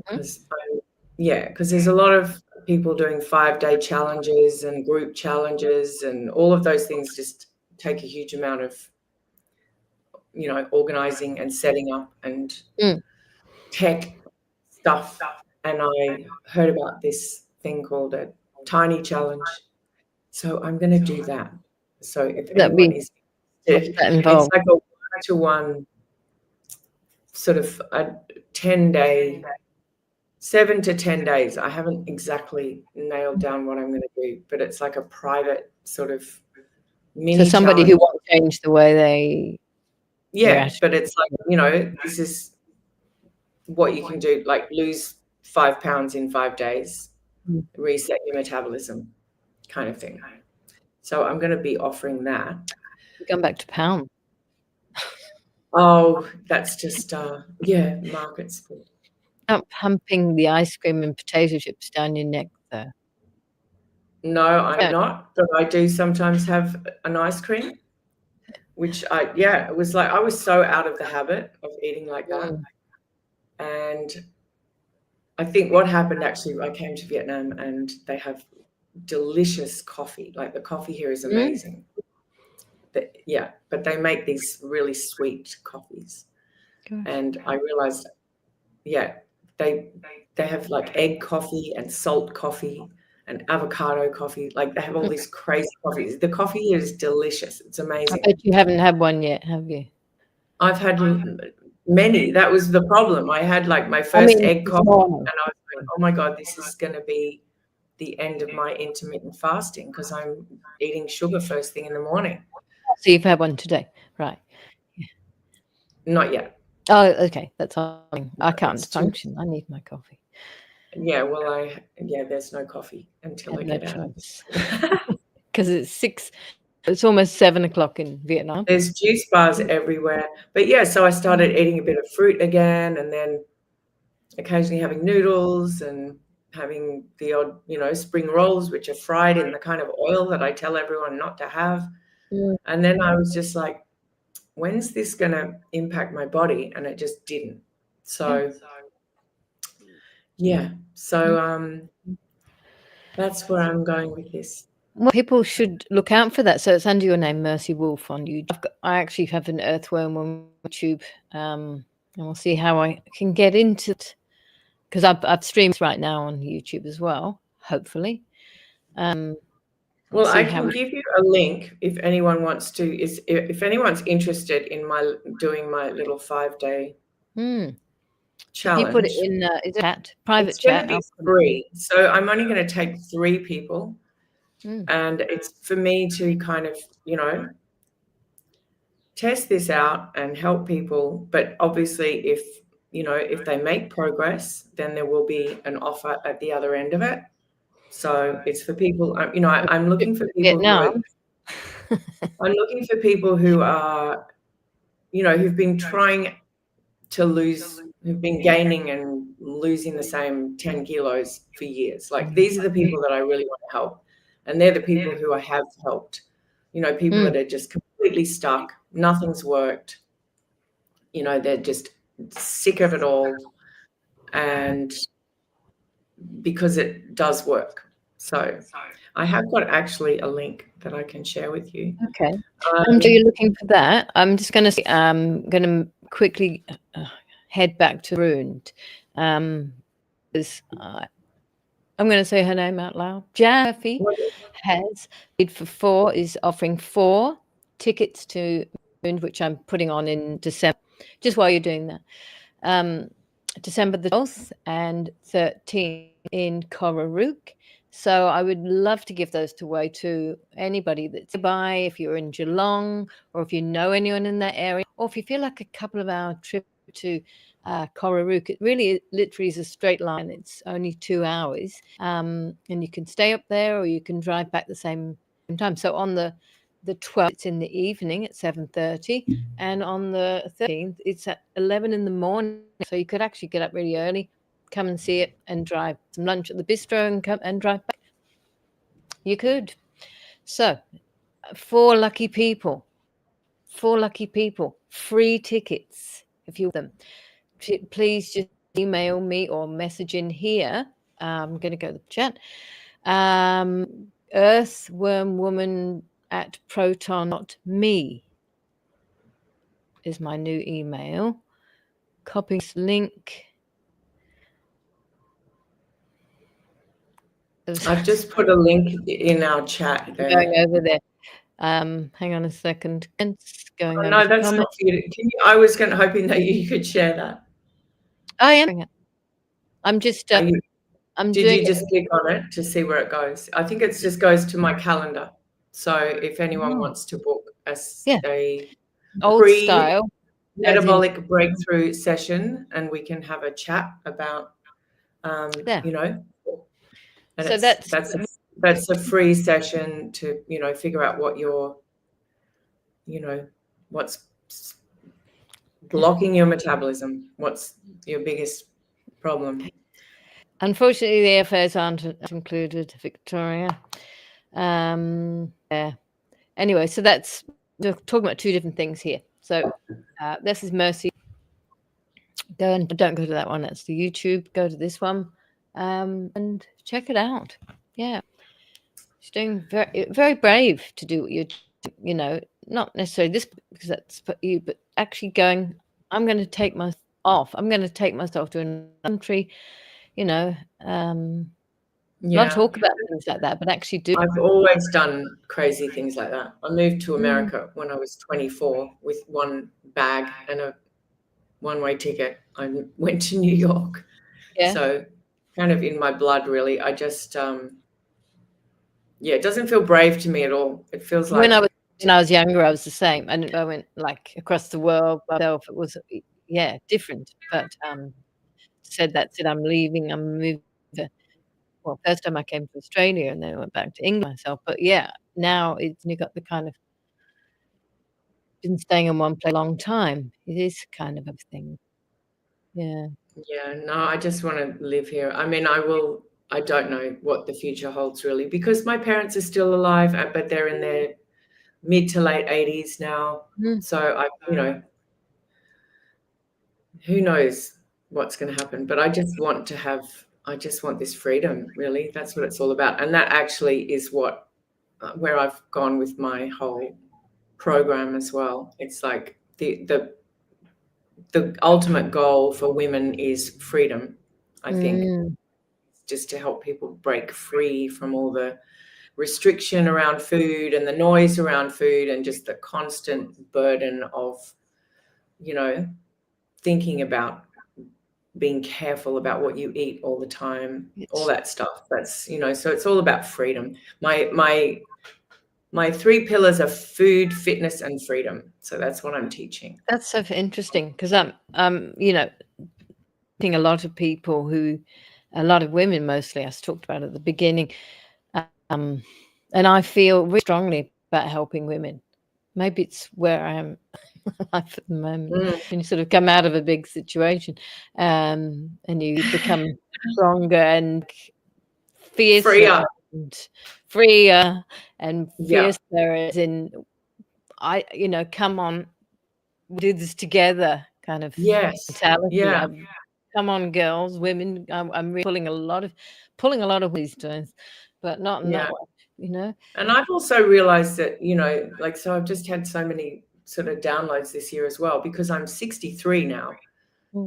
Because there's a lot of people doing 5-day challenges and group challenges, and all of those things just take a huge amount of, organizing and setting up and tech stuff. And I heard about this thing called a tiny challenge. So I'm going to do that. So if anyone is interested, it's like a 1-to-1 sort of a 10-day, 7 to 10 days. I haven't exactly nailed down what I'm going to do, but it's like a private sort of mini so somebody challenge. who wants to change the way they but it's like, this is what you can do, like lose 5 pounds in 5 days, reset your metabolism kind of thing. So I'm going to be offering that. Going back to pound. Oh, that's just markets. Not pumping the ice cream and potato chips down your neck, though. No, I'm not, but I do sometimes have an ice cream, which it was like I was so out of the habit of eating like that. And I think what happened, actually, I came to Vietnam and they have delicious coffee. Like the coffee here is amazing. But they make these really sweet coffees. Gosh. And I realized, they have like egg coffee and salt coffee and avocado coffee. Like they have all these crazy coffees. The coffee here is delicious. It's amazing. I bet you haven't had one yet, have you? I've had many. That was the problem. I had like my first egg coffee, and I was like, oh my God, this is going to be the end of my intermittent fasting, because I'm eating sugar first thing in the morning. So you've had one today, right? Not yet. Oh, okay. That's fine. I can't function. I need my coffee. Yeah, well, there's no coffee until I get out. Because it's almost 7 o'clock in Vietnam. There's juice bars everywhere. But so I started eating a bit of fruit again, and then occasionally having noodles and having the odd, spring rolls, which are fried in the kind of oil that I tell everyone not to have. And then I was just like, when's this going to impact my body? And it just didn't. So, that's where I'm going with this. Well, people should look out for that. So it's under your name, Mercy Wolf, on YouTube. I actually have an earthwormwoman YouTube, and we'll see how I can get into it, because I've streams right now on YouTube as well, hopefully. Well, I see how can give you a link if anyone wants to. If anyone's interested in doing my little 5-day if you put it challenge, in is it chat, private it's going to chat, be I'll put it in. free. So I'm only going to take 3 people, and it's for me to kind of, test this out and help people. But obviously, if they make progress, then there will be an offer at the other end of it. So it's for people. I'm looking for people Vietnam. I'm looking for people who are, who've been trying to lose, who've been gaining and losing the same 10 kilos for years. Like, these are the people that I really want to help. And they're the people who I have helped. People that are just completely stuck. Nothing's worked. They're just sick of it all. And because it does work. So I have got actually a link that I can share with you. Okay. So you're looking for that. I'm just going to quickly head back to Ruined. I'm going to say her name out loud. Jaffe has bid for 4, is offering 4 tickets to Ruined, which I'm putting on in December. Just while you're doing that, December the 12th and 13th in Corarook. So I would love to give those away to anybody that's nearby, if you're in Geelong, or if you know anyone in that area, or if you feel like a couple of hour trip to Corarook. It really literally is a straight line. It's only 2 hours, and you can stay up there or you can drive back the same time. So on the 12th, it's in the evening at 7:30, and on the 13th, it's at 11 in the morning. So you could actually get up really early, come and see it, and drive some lunch at the bistro and come and drive back. You could. So 4 lucky people, 4 lucky people, free tickets if you want them. Please just email me or message in here. I'm going to go to the chat. Earthwormwoman at proton.me is my new email. Copy this link. I've just put a link in our chat there. Going over there. Hang on a second. It's going over. No, that's not for you. I was hoping that you could share that. I am. I'm just. Did doing you just click on it to see where it goes? I think it just goes to my calendar. So if anyone wants to book a old style metabolic breakthrough session, and we can have a chat about, and so that's a free session to, figure out what what's blocking your metabolism. What's your biggest problem? Unfortunately, the airfares aren't included, Victoria. Yeah. Anyway, so we're talking about 2 different things here. So this is Mercy. Don't go to that one. That's the YouTube. Go to this one and check it out. Yeah. She's doing very, very brave to do what you're, not necessarily this because that's for you, but actually going, I'm going to take myself off. I'm going to take myself to another country, not talk about things like that, but actually do. I've always done crazy things like that. I moved to America when I was 24 with 1 bag and a one-way ticket. I went to New York. Yeah. So kind of in my blood, really. I just, it doesn't feel brave to me at all. It feels like when I was younger, I was the same. And I went like across the world by myself. It was, different. But said that's it. I'm leaving. I'm moving. Well, first time I came to Australia, and then I went back to England myself. But now you got the kind of been staying in one place a long time. It is kind of a thing. Yeah. Yeah. No, I just want to live here. I mean, I don't know what the future holds really, because my parents are still alive, but they're in their mid to late 80s now. So who knows what's going to happen, but I just want this freedom, really. That's what it's all about. And that actually is where I've gone with my whole program as well. It's like the ultimate goal for women is freedom, I think. Just to help people break free from all the restriction around food and the noise around food and just the constant burden of, you know, thinking about being careful about what you eat all the time, all that stuff. That's, you know, so it's all about freedom. My 3 pillars are food, fitness, and freedom. So that's what I'm teaching. That's so interesting, because you know, I think a lot of people a lot of women mostly, as talked about at the beginning, and I feel really strongly about helping women. Maybe it's where I am life at the moment. When you sort of come out of a big situation, and you become stronger and fiercer and freer and fiercer, as in, you know, come on, we do this together kind of mentality. Come on, girls, women. I'm really pulling a lot of these times, but not in that way, you know. And I've also realized that, you know, like, so I've just had so many sort of downloads this year as well, because I'm 63 now.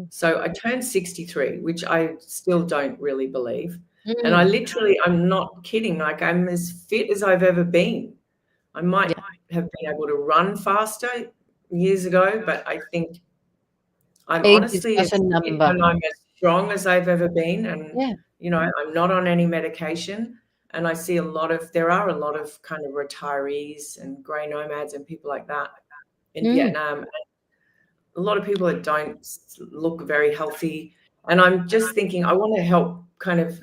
So I turned 63, which I still don't really believe. And I literally, I'm not kidding, like, I'm as fit as I've ever been. I might have been able to run faster years ago, but I think I'm honestly as fit and I'm as strong as I've ever been. And, you know, I'm not on any medication. And I see there are a lot of kind of retirees and grey nomads and people like that in Vietnam. A lot of people that don't look very healthy. And I'm just thinking, I want to help kind of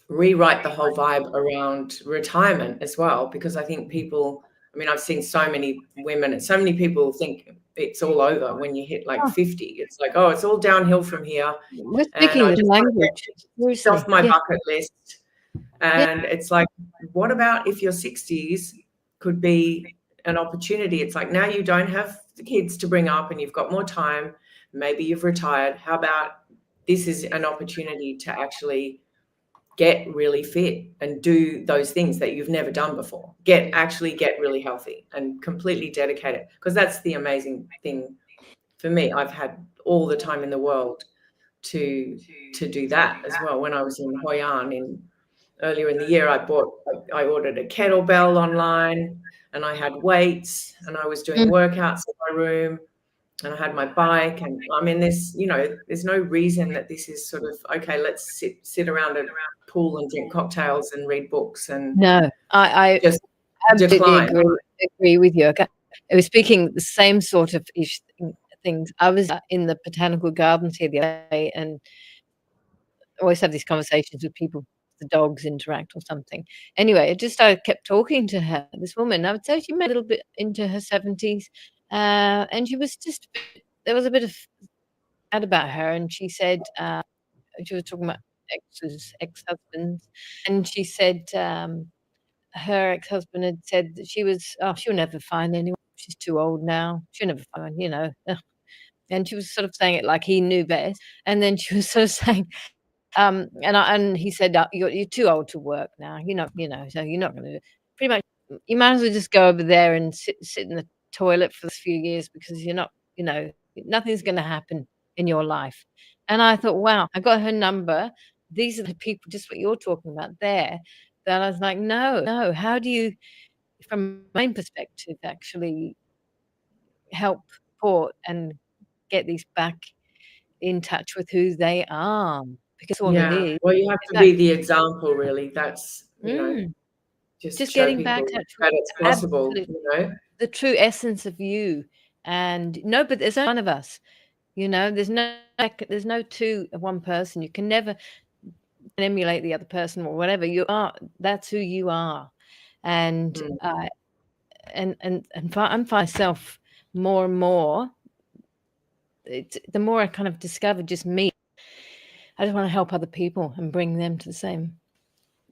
rewrite the whole vibe around retirement as well, because I think people, I mean, I've seen so many women and so many people think it's all over when you hit like 50. It's like, oh, it's all downhill from here. We're speaking the language. It's off my bucket list. And it's like, what about if your 60s could be an opportunity? It's like, now you don't have the kids to bring up and you've got more time. Maybe you've retired. How about this is an opportunity to actually get really fit and do those things that you've never done before. Actually get really healthy and completely dedicated. Because that's the amazing thing for me. I've had all the time in the world to do that as well. When I was in Hoi An earlier in the year, I ordered a kettlebell online, and I had weights, and I was doing workouts in my room, and I had my bike. And I mean, there's no reason that this is sort of, okay, let's sit around a pool and drink cocktails and read books. And no, I just absolutely agree with you. Okay. I was speaking the same sort of things. I was in the botanical gardens here the other day, and I always have these conversations with people. The dogs interact or something. Anyway, I kept talking to her, this woman. I would say she was a little bit into her 70s, and she was there was a bit of sad about her, and she said, she was talking about ex-husbands, and she said her ex-husband had said that she'll never find anyone. She's too old now. She'll never find, you know. And she was sort of saying it like he knew best, and then she was sort of saying, and he said, you're too old to work now. You're not, you know, so you're not going to pretty much. You might as well just go over there and sit in the toilet for a few years, because you're not, you know, nothing's going to happen in your life. And I thought, wow, I got her number. These are the people, just what you're talking about there. That I was like, no. How do you, from my perspective, actually help support and get these back in touch with who they are? Because all it is. Well, you have to be the example, really. That's, you know, just show getting back that it's possible, you know. The true essence of you. And but there's only one of us. You know, there's no one person. You can never emulate the other person or whatever. You are. That's who you are. And and for myself, more and more, the more I kind of discover just me. I just want to help other people and bring them to the same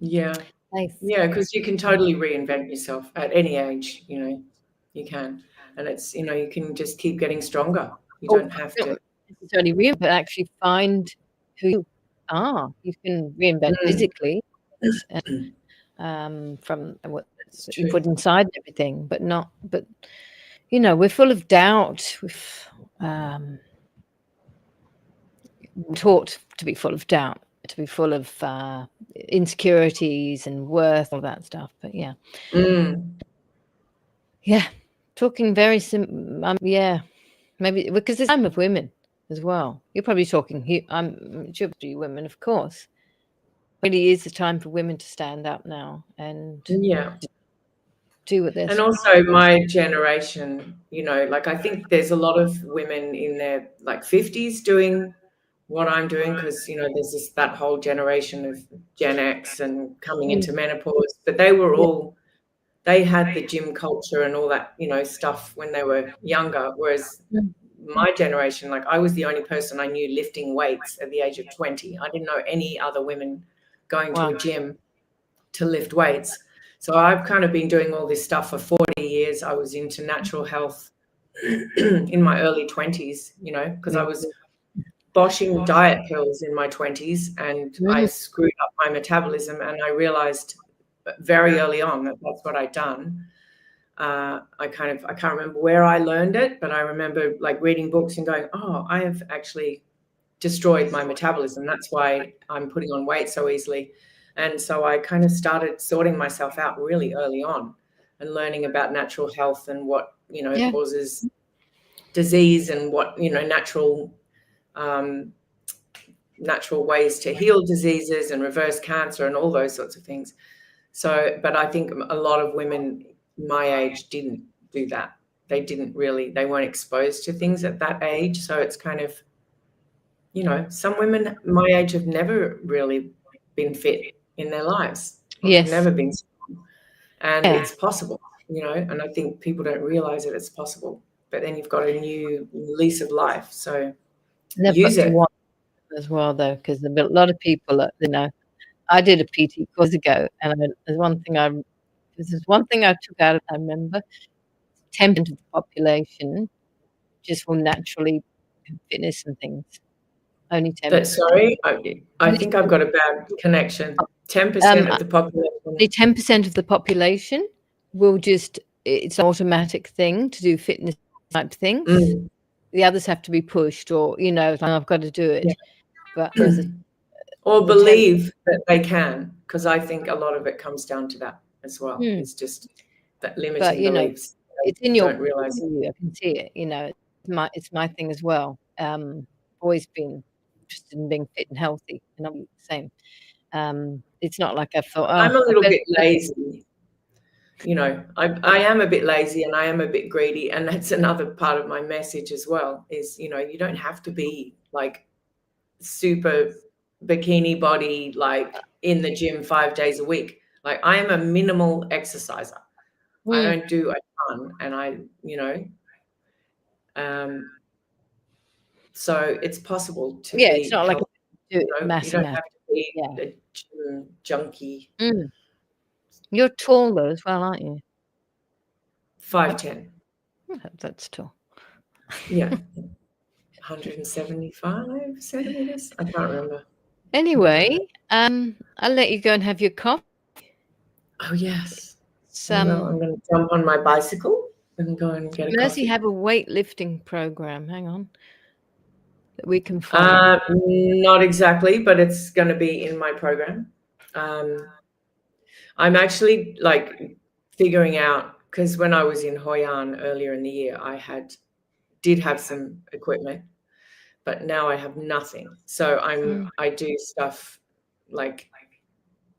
place. Yeah, because you can totally reinvent yourself at any age, you know, you can. And it's, you know, you can just keep getting stronger. You don't have to necessarily reinvent, but actually find who you are. You can reinvent physically, from what you put inside and everything, but you know, we're full of doubt. We've taught to be full of doubt. to be full of insecurities and worth, all that stuff. But yeah, talking very simple. Maybe because it's time of women as well. You're probably talking. I'm sure you women, of course. It really is the time for women to stand up now and do what they're. And also my generation, like I think there's a lot of women in their like 50s doing what I'm doing, because there's that whole generation of Gen X and coming into menopause, but they were all, they had the gym culture and all that stuff when they were younger, whereas my generation, like I was the only person I knew lifting weights at the age of 20. I didn't know any other women going to a gym to lift weights. So I've kind of been doing all this stuff for 40 years. I was into natural health in my early 20s, because I was boshing diet pills in my 20s, and I screwed up my metabolism, and I realized very early on that that's what I'd done. I can't remember where I learned it, but I remember like reading books and going, oh, I have actually destroyed my metabolism. That's why I'm putting on weight so easily. And so I kind of started sorting myself out really early on and learning about natural health and what, causes disease and what, natural ways to heal diseases and reverse cancer and all those sorts of things. So, but I think a lot of women my age didn't do that. They weren't exposed to things at that age. So it's kind of, some women my age have never really been fit in their lives. Yes. Never been strong. And it's possible, and I think people don't realize that it's possible. But then you've got a new lease of life. So use it. As well, though, because a lot of people, I did a PT course ago, and there's one thing I took out of it. I remember 10% of the population just will naturally have fitness and things. Only 10%. Sorry, I think I've got a bad connection. 10% of the population. Only 10% of the population will just, it's an automatic thing to do fitness type things. The others have to be pushed, or, I've got to do it. Yeah. But or believe that they can, because I think a lot of it comes down to that as well. It's just that limiting beliefs. It's in your, I can see it. It's my thing as well. Always been interested in being fit and healthy, and I'm the same. It's not like I thought. I'm a little bit lazy. I am a bit lazy and I am a bit greedy, and that's another part of my message as well. Is you don't have to be like super bikini body, like in the gym 5 days a week. Like I am a minimal exerciser. I don't do a ton, and so it's possible to be it's not healthy. Like you don't have to be a gym junkie. You're tall though as well, aren't you? 5'10". That's tall. Yeah. 175 centimeters. I can't remember. Anyway, I'll let you go and have your coffee. Oh yes. I'm going to jump on my bicycle and go and get a coffee. Mercy have a weightlifting program. Hang on, that we can follow. Not exactly, but it's going to be in my program. I'm actually like figuring out, because when I was in Hoi An earlier in the year, I did have some equipment, but now I have nothing. So I do stuff like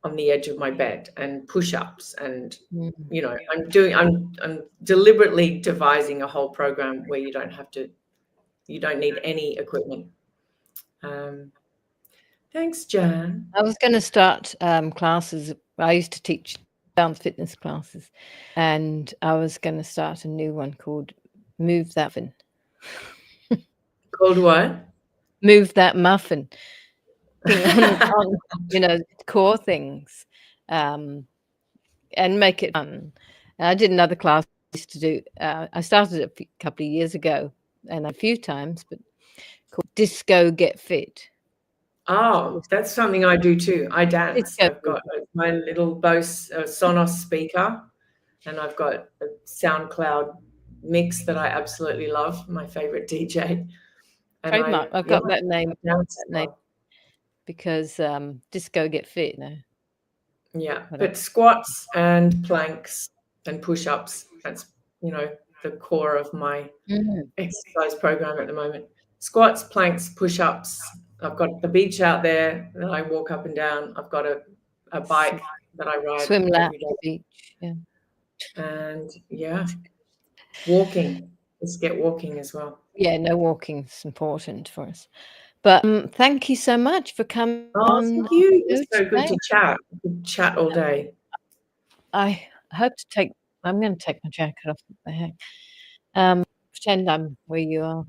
on the edge of my bed and push-ups, and I'm deliberately devising a whole program where you don't need any equipment. Thanks, Jan. I was going to start classes. I used to teach dance fitness classes, and I was going to start a new one called Move That Muffin. Called what? Move That Muffin. on, core things, and make it fun. And I did another class to do. I started it a couple of years ago, and a few times, but called Disco Get Fit. Oh, that's something I do too. I dance. I've got my little Bose Sonos speaker, and I've got a SoundCloud mix that I absolutely love. My favorite DJ. Trademark. I've got that name. because just go get fit. Yeah, Whatever. but squats and planks and push-ups, that's, the core of my exercise program at the moment. Squats, planks, push-ups. I've got the beach out there that I walk up and down. I've got a bike that I ride Swim lap every day. at the beach. Yeah. And walking. Let's get walking as well. Yeah, no, walking's important for us. But thank you so much for coming on. Thank you. It's so good today. to chat. We could chat all day. I hope to I'm going to take my jacket off. What the heck? Pretend I'm where you are.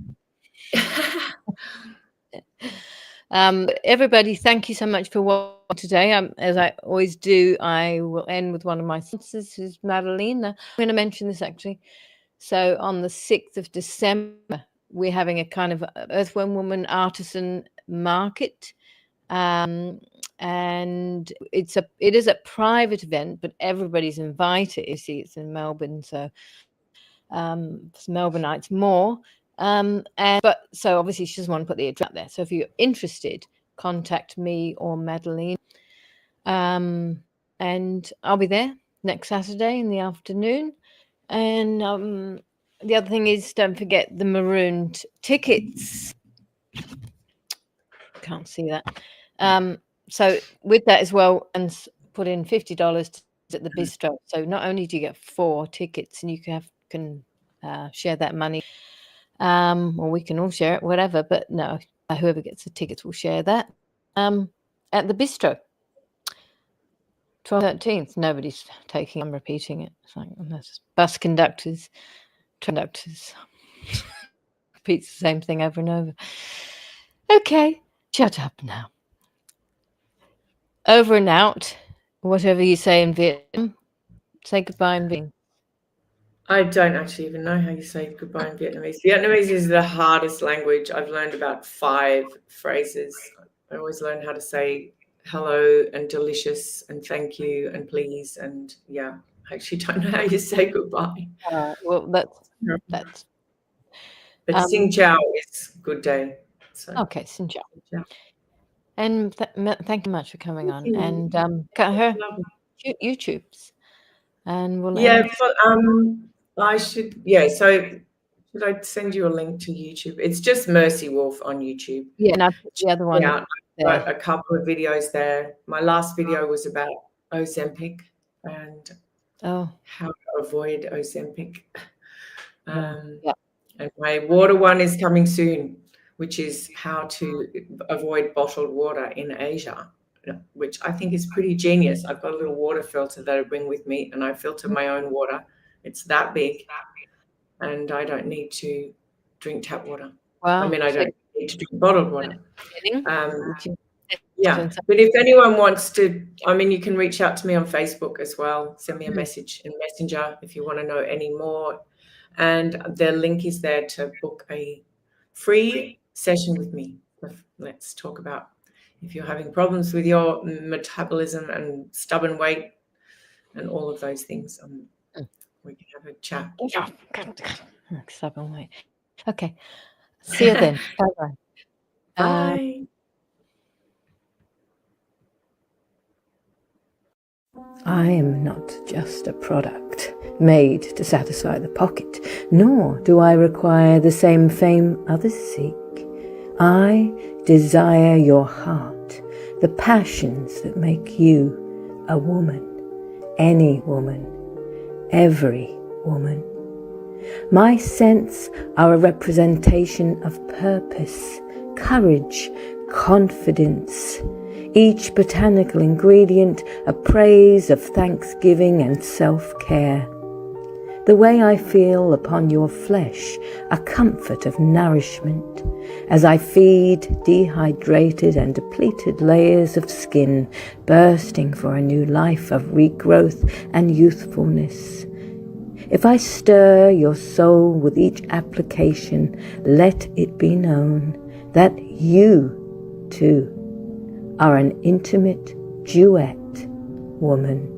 Everybody, thank you so much for watching today. As I always do, I will end with one of my sponsors, who's Maddalena. I'm going to mention this actually. So on the 6th of December, we're having a kind of Earthworm Woman artisan market. And it is a private event, but everybody's invited. You see, it's in Melbourne, so it's Melbourneites more. So obviously she doesn't want to put the address out there. So if you're interested, contact me or Maddalena. And I'll be there next Saturday in the afternoon. And the other thing is, don't forget the marooned tickets. Can't see that. So with that as well, and put in $50 at the bistro. So not only do you get 4 tickets, and you can share that money, or we can all share it, whatever. But no, whoever gets the tickets will share that. At the bistro, 13th. Nobody's taking. I'm repeating it. It's like unless bus conductors, repeats the same thing over and over. Okay, shut up now. Over and out. Whatever you say in Vietnam, say goodbye in Vietnam. I don't actually even know how you say goodbye in Vietnamese. Vietnamese is the hardest language. I've learned about 5 phrases. I always learn how to say hello and delicious and thank you and please. And I actually don't know how you say goodbye. Well, that's. But Xin Chao is good day. So. Okay, Xin Chao. And thank you much for coming on. And her YouTube's. And we'll I should. Yeah. So should I send you a link to YouTube? It's just Mercy Wolf on YouTube. Yeah, and I put the other one. Yeah, I've got a couple of videos there. My last video was about Ozempic and how to avoid Ozempic. And my water one is coming soon, which is how to avoid bottled water in Asia, which I think is pretty genius. I've got a little water filter that I bring with me, and I filter my own water. It's that big, and I don't need to drink tap water. Wow. I mean, I don't need to drink bottled water. But if anyone wants to, you can reach out to me on Facebook as well. Send me a message in Messenger if you want to know any more. And the link is there to book a free session with me. Let's talk about if you're having problems with your metabolism and stubborn weight and all of those things. We can have a chat. Stubborn weight. Okay. See you then. Bye-bye. Bye. I am not just a product made to satisfy the pocket, nor do I require the same fame others seek. I desire your heart, the passions that make you a woman, any woman, every woman. My scents are a representation of purpose, courage, confidence, each botanical ingredient a praise of thanksgiving and self-care. The way I feel upon your flesh, a comfort of nourishment, as I feed dehydrated and depleted layers of skin, bursting for a new life of regrowth and youthfulness. If I stir your soul with each application, let it be known that you, too, are an intimate duet woman.